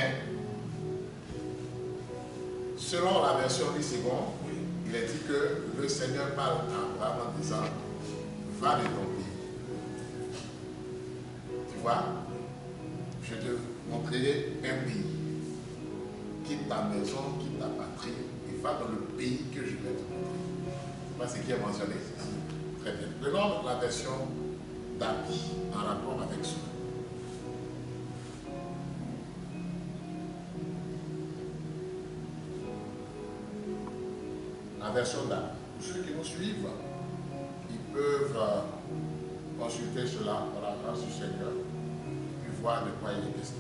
selon la version du second, il est dit que le Seigneur parle à Abraham en disant, va de ton pays. Tu vois, je te montrerai un pays. Quitte ta maison, quitte ta patrie, et va dans le pays que je vais te montrer. Voilà ce qui est mentionné. Très bien. Prenons la version d'Abi en rapport avec cela. La version d'Abi. Pour ceux qui nous suivent, ils peuvent consulter cela par la grâce du Seigneur et voir de quoi il est question.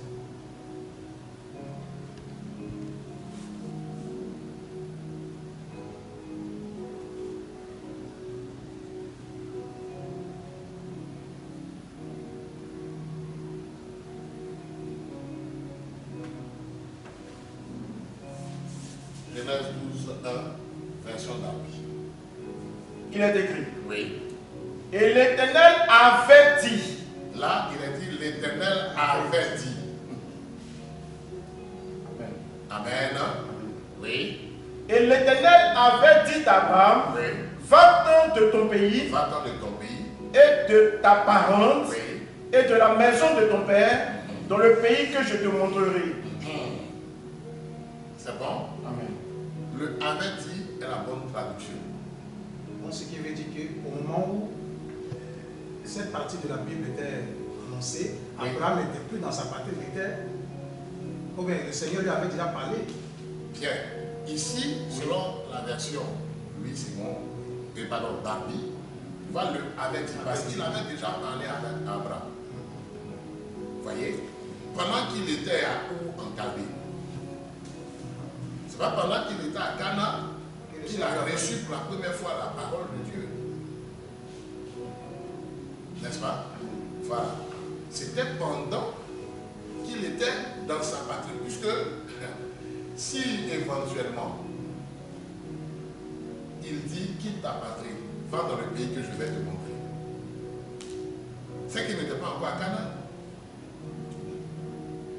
Genèse 12, 1, version d'Abi. Il est écrit. Oui. Et l'Éternel avait dit. Là, il est dit, l'Éternel avait dit. Amen. Oui. Et l'Éternel avait dit à Abraham, Oui. va-t'en de ton pays Va-t'en de ton pays. et de ta parente Oui. et de la maison de ton père dans le pays que je te montrerai. C'est bon? Amen. Le avait dit est la bonne traduction. Donc, ce qui veut dire qu'au moment où cette partie de la Bible était annoncée, Oui. Abraham n'était plus dans sa patrie, le Seigneur lui avait déjà parlé. Bien. Ici, selon la version Louis Simon, et pardon, d'Abi, va le avait dit, parce qu'il avait déjà parlé avec Abraham. Vous voyez? Pendant qu'il était à Our en Chaldée. C'est pas pendant qu'il était à Cana qu'il a reçu pour la première fois la parole de Dieu. N'est-ce pas? Voilà. C'était pendant qu'il était dans sa patrie. Puisque si éventuellement il dit quitte ta patrie, va dans le pays que je vais te montrer. C'est qu'il n'était pas encore à Cana.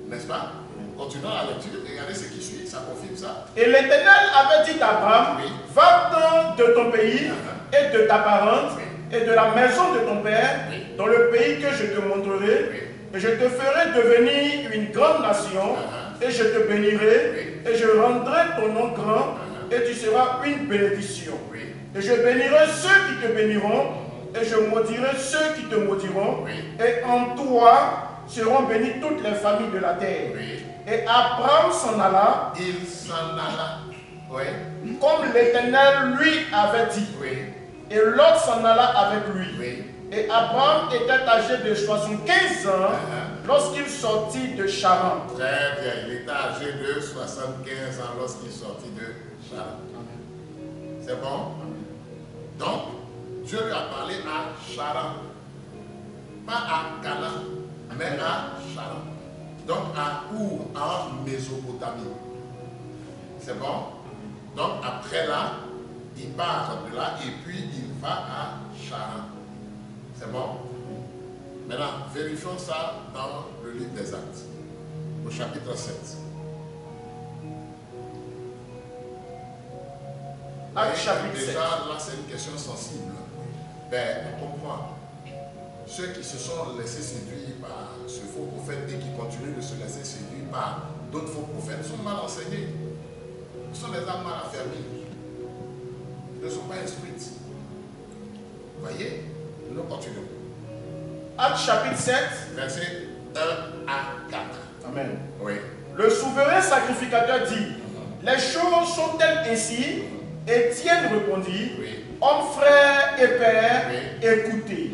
N'est-ce pas? Continuons la lecture, regardez ce qui suit, ça confirme ça. Et l'Éternel avait dit à Abraham, Oui. va-t'en de ton pays et de ta parente Oui. et de la maison de ton père Oui. dans le pays que je te montrerai. Oui. Et je te ferai devenir une grande nation et je te bénirai et je rendrai ton nom grand et tu seras une bénédiction. Oui. Et je bénirai ceux qui te béniront et je maudirai ceux qui te maudiront. Oui. Et en toi seront bénies toutes les familles de la terre. Oui. Et Abraham s'en alla, Il s'en alla. Oui. comme l'Éternel lui avait dit. Oui. Et Lot s'en alla avec lui. Oui. Et Abraham était âgé de 75 ans lorsqu'il sortit de Charan. Très bien. Il était âgé de 75 ans lorsqu'il sortit de Charan. C'est bon? Donc, Dieu lui a parlé à Charan. Pas à Cana, mais à Charan. Donc à Our, en Mésopotamie. C'est bon? Donc après là, il part de là et puis il va à Charan. C'est bon? Maintenant, vérifions ça dans le livre des Actes, au chapitre 7. Actes chapitre 7. Déjà, là, c'est une question sensible. Ben, on comprend. ceux qui se sont laissés séduire par ce faux prophète et qui continuent de se laisser séduire par d'autres faux prophètes sont mal enseignés. Ce sont des âmes mal affermies. Ils ne sont pas instruites. Voyez, nous continuons. Actes chapitre 7, Versets 1 à 4. Amen. Oui. Le souverain sacrificateur dit, les choses sont-elles ainsi? Étienne répondit, Oui. Hommes, frères et pères, Oui. écoutez.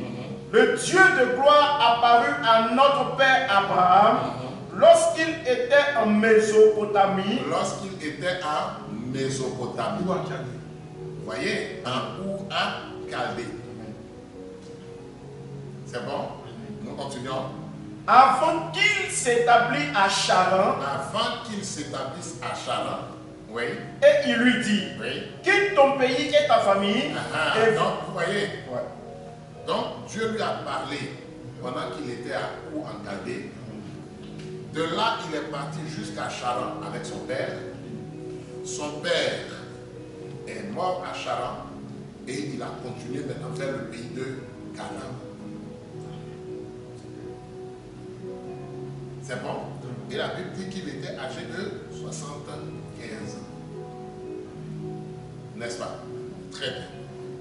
Le Dieu de gloire apparut à notre père Abraham lorsqu'il était en Mésopotamie. Lorsqu'il était en Mésopotamie. Ou en Chaldée. Vous voyez, ou à Chaldée. C'est bon? Nous continuons. Avant qu'il s'établisse à Charan, Avant qu'il s'établisse à Charan. Oui. et il lui dit, Oui. quitte ton pays et ta famille, et Donc, vous voyez, Ouais. donc Dieu lui a parlé pendant qu'il était à Ou en Chaldée. De là, il est parti jusqu'à Charan avec son père. Son père est mort à Charan et il a continué maintenant vers le pays de Canaan. C'est bon? Et la Bible dit qu'il était âgé de 75 ans. N'est-ce pas? Très bien.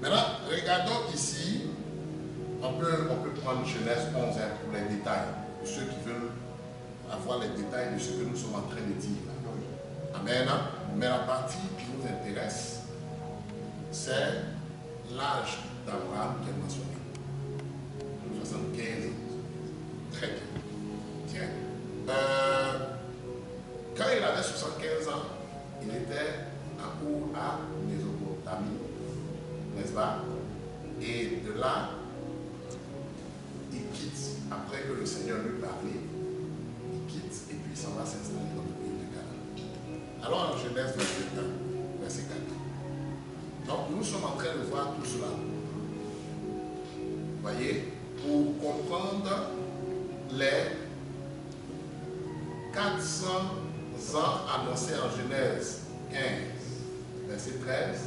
Maintenant, regardons ici. On peut prendre Genèse 11 pour les détails. Pour ceux qui veulent avoir les détails de ce que nous sommes en train de dire. Amen. Mais la partie qui nous intéresse, c'est l'âge d'Abraham qui est mentionné. 75 ans. Très bien. Tiens. Quand il avait 75 ans, il était à Mésopotamie, n'est-ce pas? Et de là, il quitte, après que le Seigneur lui parlait, il quitte et puis il s'en va s'installer dans le pays de Canaan. Alors en Genèse 21, verset 4. Donc nous sommes en train de voir tout cela. Vous voyez, pour comprendre les 400 ans annoncés en Genèse 15, verset 13,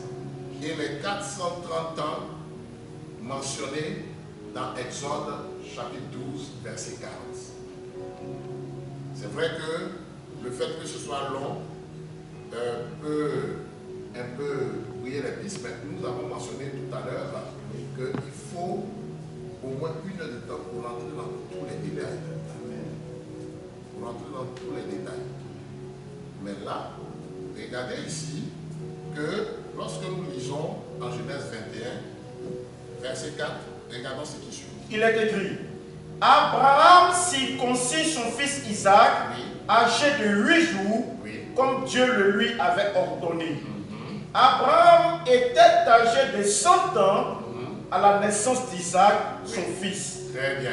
et les 430 ans mentionnés dans Exode chapitre 12, verset 40. C'est vrai que le fait que ce soit long peut un peu brouiller les pistes, mais nous avons mentionné tout à l'heure qu'il faut au moins 1 heure de temps pour rentrer dans tous les détails. Pour rentrer dans tous les détails. Mais là, regardez ici que lorsque nous lisons en Genèse 21, verset 4, regardons ce qui suit. il est écrit, Abraham circoncit son fils Isaac, Oui. âgé de 8 jours, Oui. comme Dieu le lui avait ordonné. Abraham était âgé de 100 ans à la naissance d'Isaac, son fils. Très bien.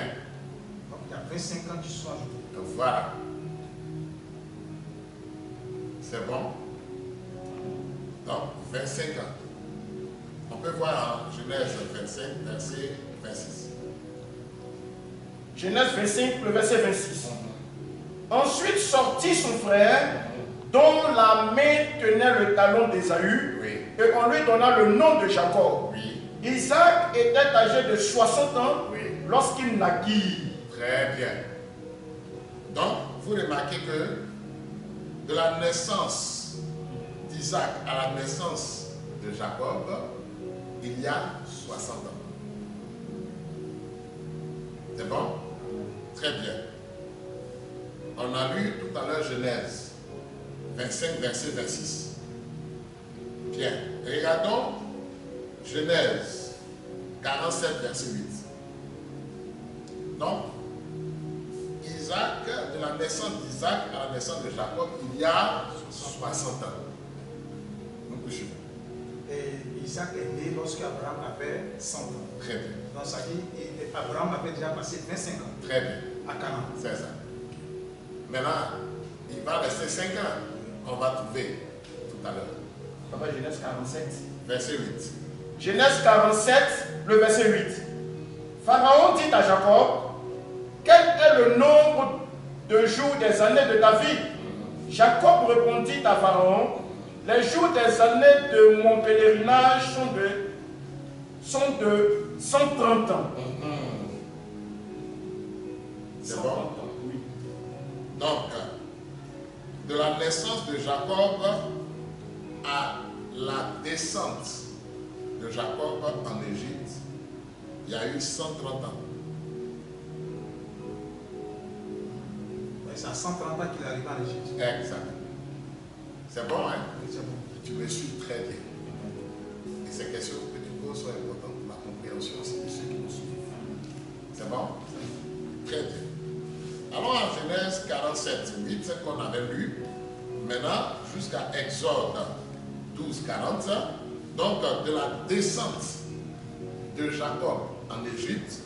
Donc il y a 25 ans qui sont ajoutés. Voilà. C'est bon? Donc, 25 ans. On peut voir en Genèse 25, verset 26. Genèse 25, le verset 26. Ensuite sortit son frère, dont la main tenait le talon d'Ésaü, Oui. et on lui donna le nom de Jacob. Oui. Isaac était âgé de 60 ans Oui. lorsqu'il naquit. Très bien. Donc, vous remarquez que de la naissance d'Isaac à la naissance de Jacob, il y a 60 ans. C'est bon? Très bien. On a lu tout à l'heure Genèse 25, verset 26. Bien. Regardons Genèse 47, verset 8. Donc, Isaac, de la naissance d'Isaac à la naissance de Jacob, il y a 60 ans. Nous poursuivons. Et Isaac est né lorsque Abraham avait 100 ans. Très bien. Donc ça dit, Abraham avait déjà passé 25 ans Très bien. à Canaan. C'est ça. Maintenant, il va rester 5 ans. On va trouver tout à l'heure. Papa, Genèse 47. Verset 8. Genèse 47, le verset 8. Pharaon dit à Jacob, quel est le nombre de jours des années de ta vie? Jacob répondit à Pharaon, les jours des années de mon pèlerinage sont de 130 ans. naissance de Jacob à la descente de Jacob en Égypte, il y a eu 130 ans. C'est à 130 ans qu'il est arrivé en Égypte. Exact. C'est bon, hein? Oui, c'est bon. Tu me suis très bien. Et ces questions que tu poses sont importantes pour la compréhension aussi de ceux qui nous suivent. C'est bon? Très bien. Allons en Genèse 47, 8, ce qu'on avait lu. Maintenant, jusqu'à Exode 12, 40. Donc, de la descente de Jacob en Égypte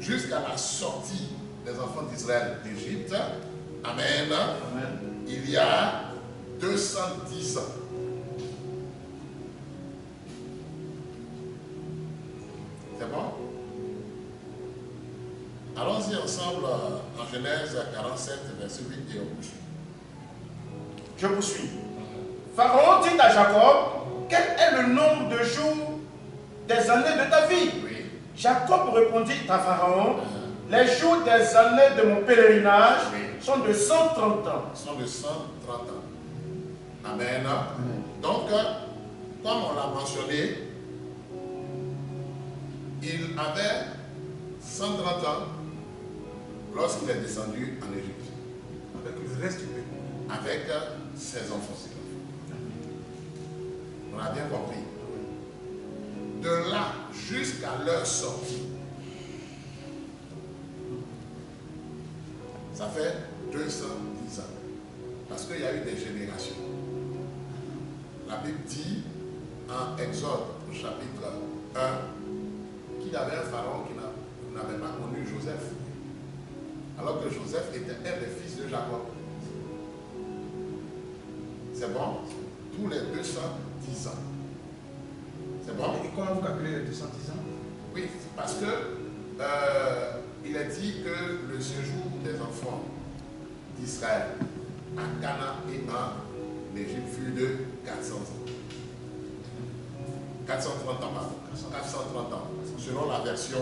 jusqu'à la sortie des enfants d'Israël d'Égypte. Amen. Amen. Il y a 210 ans. C'est bon? Allons-y ensemble en Genèse 47, verset 8 et on poursuit. Je poursuis. Pharaon dit à Jacob, quel est le nombre de jours des années de ta vie? Oui. Jacob répondit à Pharaon, les jours des années de mon pèlerinage sont de 130 ans. Ils sont de 130 ans. Amen. Donc, comme on l'a mentionné, il avait 130 ans lorsqu'il est descendu en Égypte. Avec le reste du peuple. Avec ses enfants. On a bien compris. De là jusqu'à leur sortie, ça fait 210 ans. Parce qu'il y a eu des générations. La Bible dit en Exode, au chapitre 1, qu'il y avait un pharaon qui n'avait pas connu Joseph. Alors que Joseph était un des fils de Jacob. C'est bon? Tous les 210 ans. C'est bon? Et comment vous calculez les 210 ans? Oui, parce que il est dit que le séjour des enfants d'Israël à Canaan et en Égypte fut de 400 ans. 430 ans, pardon. 430 ans, selon la version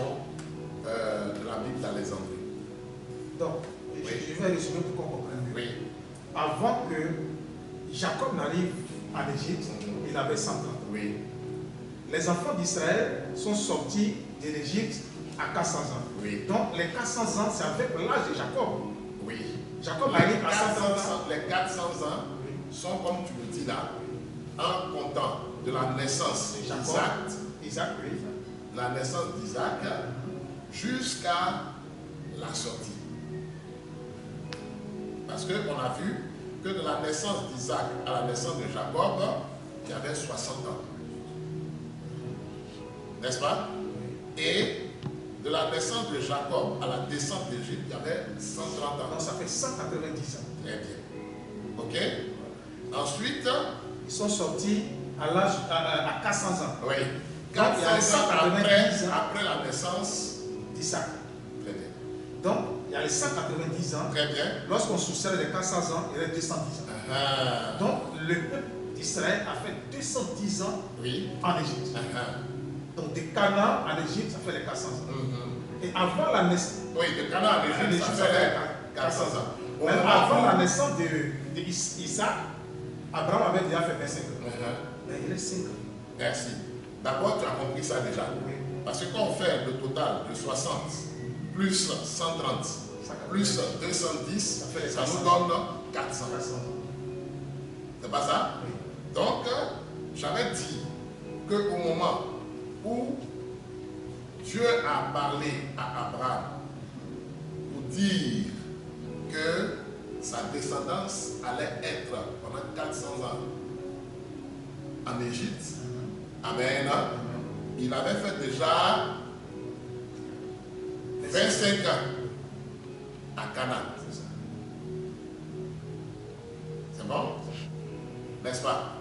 de la Bible d'Alexandrie. Donc, Oui. je vais résumer pour qu'on comprenne mieux. Oui. Avant que Jacob n'arrive en Égypte, il avait 100 ans. Oui. Les enfants d'Israël sont sortis de l'Égypte à 400 ans. Oui. Donc, les 400 ans, c'est avec l'âge de Jacob. Oui. Jacob Les arrive à 100 ans. les 400 ans sont, comme tu le dis là, en comptant de la naissance Isaac, oui. la naissance d'Isaac jusqu'à la sortie. Parce qu'on a vu que de la naissance d'Isaac à la naissance de Jacob, il y avait 60 ans. N'est-ce pas? Et de la naissance de Jacob à la descente d'Égypte, il y avait 130 ans. Donc, ça fait 190 ans. Très bien. Ok? Ensuite, Ils sont sortis à l'âge à 400 ans. oui, Donc, il y a 400 ans 190 ans après la naissance d'Isaac. Très bien. Donc, il y a les 190 ans. Très bien. Lorsqu'on soustrait les 400 ans, il y a les 210 ans. Donc, le peuple d'Israël a fait 210 ans Oui. en Égypte. Donc, de Canaan en Égypte, ça fait les 400 ans. Et avant la naissance, Oui, de Canaan à l'Égypte, ça fait 400 ans. même avant la naissance d'Isaac, Abraham avait déjà fait 25 ans. Mais il est 5 ans. Merci. D'abord, tu as compris ça déjà. Oui. Parce que quand on fait le total de 60 plus 130 plus 210, ça nous donne 400. C'est pas ça? Oui. Donc, j'avais dit qu'au moment où Dieu a parlé à Abraham pour dire que sa descendance allait être pendant 400 ans en Égypte, Amen, il avait fait déjà 25 ans à Canaan. C'est bon? N'est-ce pas?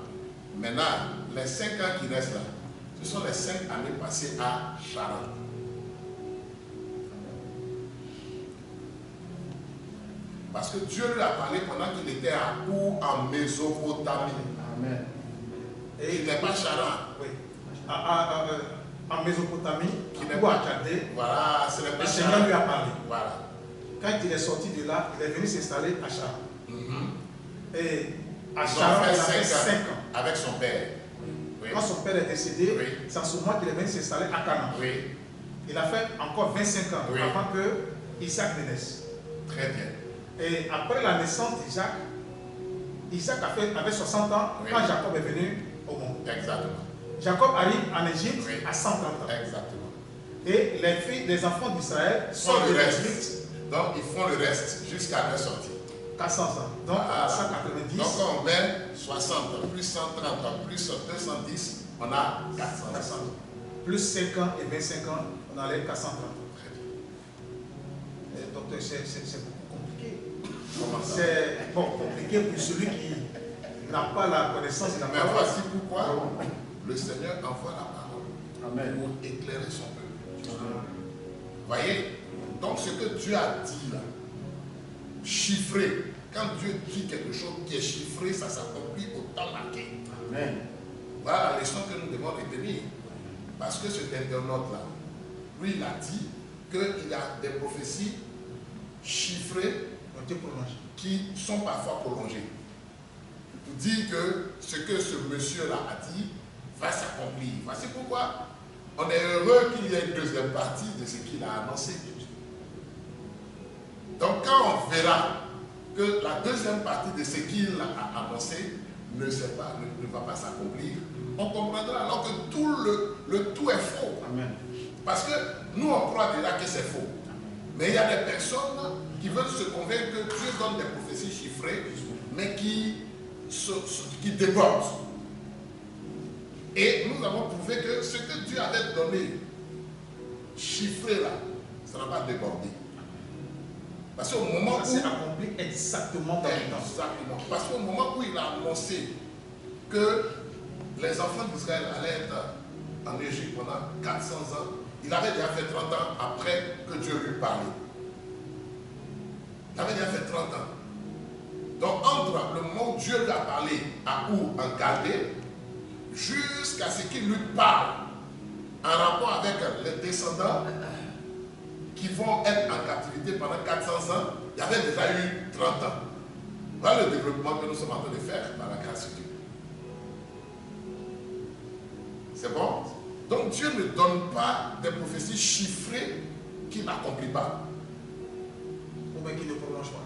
Maintenant, les 5 ans qui restent là, ce sont les 5 années passées à Charan. Parce que Dieu lui a parlé pendant qu'il était à Our en Mésopotamie. Amen. Et il n'est pas Charan. Oui. En Mésopotamie, Qui n'est ou à pas- Chaldée, Voilà, ce n'est le pas Seigneur lui Charan. a parlé. Voilà. Quand il est sorti de là, il est venu s'installer à Charan. Et à Ils Charan, ont il a fait fait 5 5 ans ans. avec son père. Oui. Quand son père est décédé, Oui. c'est en ce moment qu'il est venu s'installer à Canaan. Oui, Il a fait encore 25 ans Oui. avant que Isaac ne naisse. très bien. Et après la naissance d'Isaac, Isaac avait 60 ans Oui. quand Jacob est venu au monde. Exactement. Jacob arrive en Égypte Oui. à 130 ans. Exactement. Et les enfants d'Israël sortent le de reste. l'Égypte Donc, ils font le reste jusqu'à leur sortie. 400 ans. Donc, Voilà. 190. Donc, on met 60, plus 130, plus 210, on a 400. 400. Plus 5 ans et 25 ans, on a les 430. Très bien. Docteur, c'est beaucoup compliqué. Comment ça? C'est compliqué pour celui qui n'a pas la connaissance de la Mais parole. voici pourquoi le Seigneur envoie la parole Amen. pour éclairer son peuple. Voyez? Donc, ce que Dieu a dit là, chiffré, quand Dieu dit quelque chose qui est chiffré, ça s'accomplit au temps marqué. Amen. Voilà la leçon que nous devons retenir. Parce que cet internaute-là, lui, il a dit qu'il y a des prophéties chiffrées qui sont parfois prolongées. Pour dire que ce que ce monsieur-là a dit va s'accomplir. Voici pourquoi on est heureux qu'il y ait une deuxième partie de ce qu'il a annoncé. Donc quand on verra que la deuxième partie de ce qu'il a annoncé ne va pas s'accomplir, on comprendra alors que tout le tout est faux. Amen. Parce que nous, on croit déjà que c'est faux. Mais il y a des personnes qui veulent se convaincre que Dieu donne des prophéties chiffrées, mais qui débordent. Et nous avons prouvé que ce que Dieu avait donné, chiffré là, ça n'a pas débordé. Parce qu'au moment où... C'est accompli exactement dans le temps. Exactement. Parce qu'au moment où il a annoncé que les enfants d'Israël allaient être en Égypte pendant 400 ans, il avait déjà fait 30 ans après que Dieu lui parlait. Il avait déjà fait 30 ans. Donc entre le moment où Dieu lui a parlé à Our en Chaldée, jusqu'à ce qu'il lui parle en rapport avec les descendants qui vont être en captivité pendant 400 ans, il y avait déjà eu 30 ans. Voilà le développement que nous sommes en train de faire par la grâce de Dieu. C'est bon? Donc Dieu ne donne pas des prophéties chiffrées qu'il n'accomplit pas. Ou bien qui ne prolonge pas.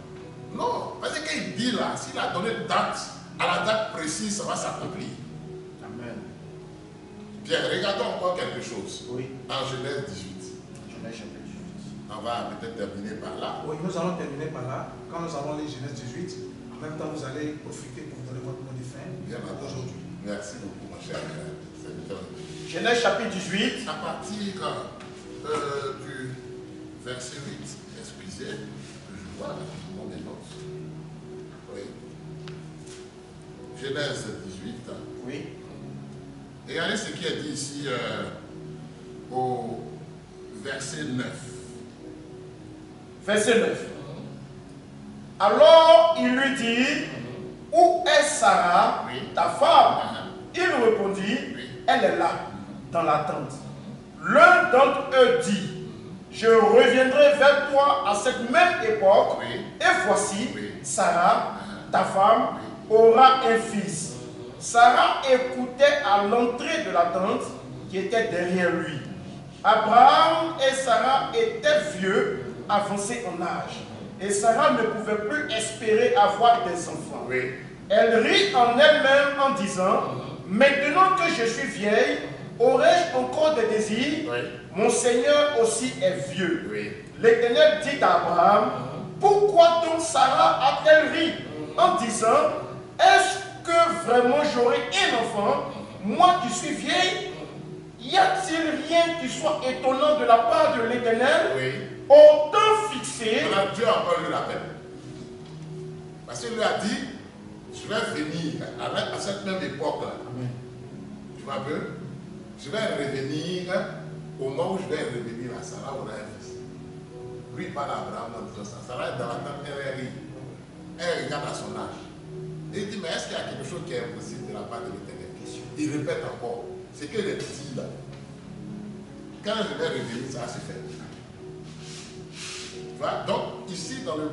Non, parce qu'il dit là, s'il a donné une date, à la date précise, ça va s'accomplir. Amen. Bien, regardons encore quelque chose. Oui. En Genèse 18. Genèse chapitre 18. On va peut-être terminer par là. Oui, nous allons terminer par là. Quand nous allons lire Genèse 18, en même temps, vous allez profiter pour donner votre mot de fin Bien entendu. aujourd'hui. Merci beaucoup, mon cher serviteur. Genèse chapitre 18. À partir du verset 8, excusez, que je vois dans mes notes. Oui. Genèse 18. Oui. Regardez ce qui est dit ici au verset 9. Verset 9. Alors il lui dit, où est Sarah, Oui. ta femme? Il répondit, Oui. elle est là, dans la tente. L'un d'entre eux dit, je reviendrai vers toi à cette même époque, Oui. et voici, Oui. Sarah, ta femme, aura un fils. Sarah écoutait à l'entrée de la tente qui était derrière lui. Abraham et Sarah étaient vieux, avancés en âge. Et Sarah ne pouvait plus espérer avoir des enfants. Oui. Elle rit en elle-même en disant, maintenant que je suis vieille, aurais-je encore des désirs? Oui. Mon Seigneur aussi est vieux. Oui. L'Éternel dit à Abraham, pourquoi donc Sarah a-t-elle ri en disant, est-ce que vraiment j'aurai un enfant, moi qui suis vieille? Y a-t-il rien qui soit étonnant de la part de l'Éternel? Oui. Au temps fixé, Maintenant, Dieu a encore lui rappelle. Parce qu'il lui a dit, je vais venir à cette même époque-là. Tu vois un peu? Je vais revenir au moment où je vais revenir à Sarah, on a un fils. Lui, il parle à Abraham en disant ça. Sarah est dans la tente, elle rit. Elle regarde à son âge. Et il dit, mais est-ce qu'il y a quelque chose qui est impossible de la part de l'Éternel? Il répète encore. C'est que les petits là. Quand je vais revenir, ça va se faire. Tu vois? Donc, ici, dans le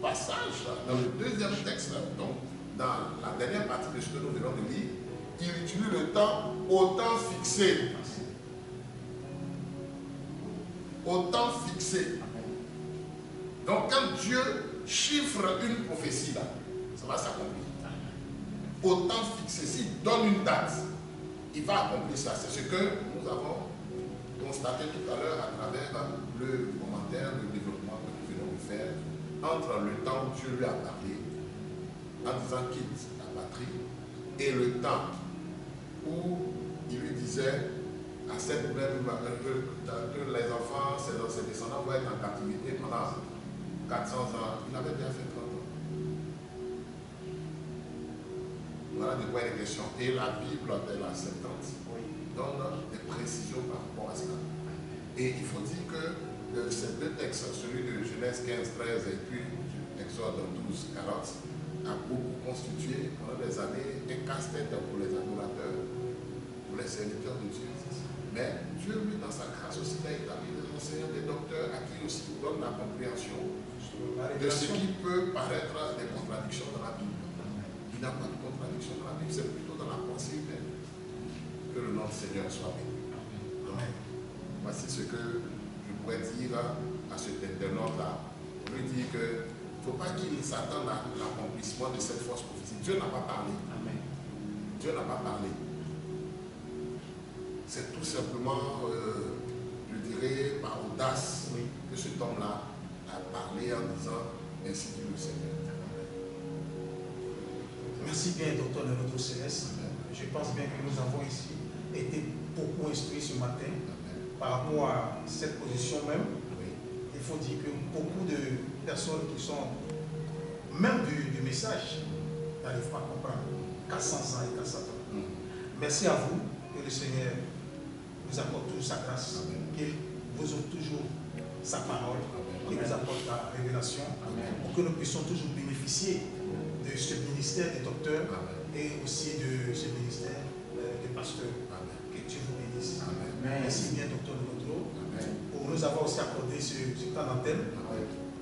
passage, là, dans le deuxième texte, là, donc, dans la dernière partie de ce que nous venons de lire, il utilise le temps au temps fixé. Au temps fixé. Donc quand Dieu chiffre une prophétie là, ça va s'accomplir. Au temps fixé, s'il donne une date, il va accomplir ça. C'est ce que nous avons constaté tout à l'heure à travers le commentaire, le développement que nous venons de faire, entre le temps où Dieu lui a parlé, en disant quitte la patrie, et le temps où il lui disait à cette même que les enfants, ses descendants vont être en captivité pendant 400 ans. Il avait bien fait 30 ans. Voilà de quoi il est question. Et la Bible de la Septante donne des précisions par rapport à cela. Et il faut dire que ces deux textes, celui de Genèse 15, 13 et puis Exode 12, 40, a beaucoup constitué pendant des années un casse-tête pour les adorateurs, pour les serviteurs de Dieu. Mais Dieu, lui, dans sa grâce aussi, a établi des enseignants, des docteurs à qui aussi donne la compréhension de ce qui peut paraître des contradictions dans la Bible. Il n'y a pas de contradiction dans la Bible, c'est plutôt dans la pensée humaine. Que le nom du Seigneur soit béni. Amen. Voici ce que je pourrais dire à cet internaute-là. Je lui dis qu'il ne faut pas qu'il s'attende à l'accomplissement de cette fausse prophétie. Dieu n'a pas parlé. Amen. Dieu n'a pas parlé. C'est tout simplement, je dirais, par audace, que cet homme-là a parlé en disant ainsi dit le Seigneur. Merci bien, docteur de notre céleste. Je pense bien que nous avons ici été beaucoup instruits ce matin par rapport à cette position même. Il faut dire que beaucoup de personnes qui sont même du message n'arrivent pas à comprendre qu'à 100 ans et qu'à 100 ans. Merci à vous, que le Seigneur nous apporte toujours sa grâce, qu'il vous ouvre toujours sa parole, qu'il nous apporte la révélation, pour que nous puissions toujours bénéficier de ce ministère des docteurs et aussi de ce ministère des pasteurs. Que Dieu vous bénisse. Merci bien, docteur Rodro, pour nous avoir aussi accordé ce temps d'antenne.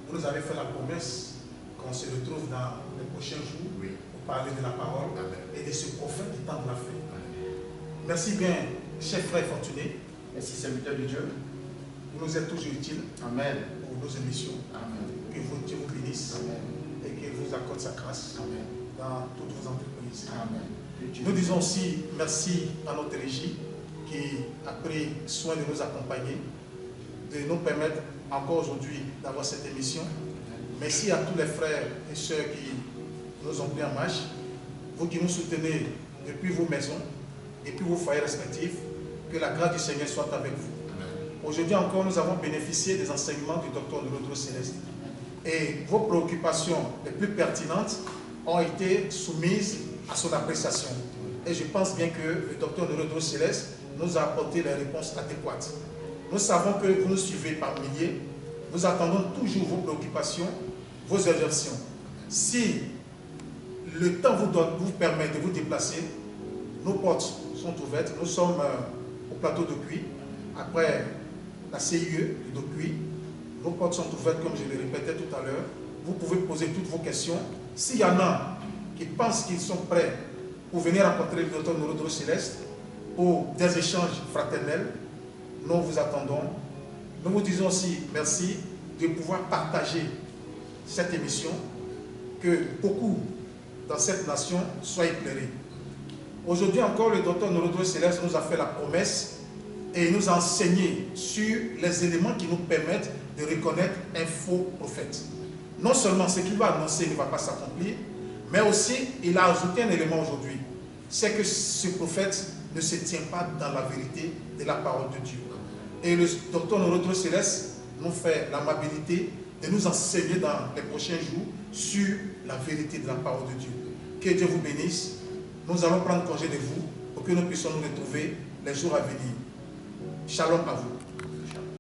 Vous nous avez fait la promesse qu'on se retrouve dans les prochains jours pour parler de la parole et de ce prophète du temps de la fin. Merci bien, chers frères fortunés. Merci, serviteur de Dieu. Vous nous êtes toujours utiles pour nos émissions. Que Dieu vous bénisse et qu'il vous accorde sa grâce dans toutes vos entreprises. Nous disons aussi merci à notre régie qui a pris soin de nous accompagner, de nous permettre encore aujourd'hui d'avoir cette émission. Merci à tous les frères et sœurs qui nous ont pris en marche, vous qui nous soutenez depuis vos maisons, depuis vos foyers respectifs, que la grâce du Seigneur soit avec vous. Aujourd'hui encore, nous avons bénéficié des enseignements du docteur de l'Ordre Céleste. Et vos préoccupations les plus pertinentes ont été soumises à son appréciation. Et je pense bien que le docteur de l'Ordre Céleste nous a apporté les réponses adéquates. Nous savons que vous nous suivez par milliers. Nous attendons toujours vos préoccupations, vos exercitions. Si le temps vous permet de vous déplacer, nos portes sont ouvertes. Nous sommes au plateau de Cuy, après la CIE de Cuy. Nos portes sont ouvertes, comme je le répétais tout à l'heure. Vous pouvez poser toutes vos questions. S'il y en a qui pensent qu'ils sont prêts pour venir rencontrer le docteur Norodro Céleste pour des échanges fraternels, nous vous attendons. Nous vous disons aussi merci de pouvoir partager cette émission, que beaucoup dans cette nation soient éclairés. Aujourd'hui encore, le docteur Norodro Céleste nous a fait la promesse et nous a enseigné sur les éléments qui nous permettent de reconnaître un faux prophète. Non seulement ce qu'il va annoncer ne va pas s'accomplir, mais aussi il a ajouté un élément aujourd'hui, c'est que ce prophète ne se tient pas dans la vérité de la parole de Dieu. Et le docteur Norodro Céleste nous fait l'amabilité de nous enseigner dans les prochains jours sur la vérité de la parole de Dieu. Que Dieu vous bénisse. Nous allons prendre congé de vous pour que nous puissions nous retrouver les jours à venir. Shalom à vous.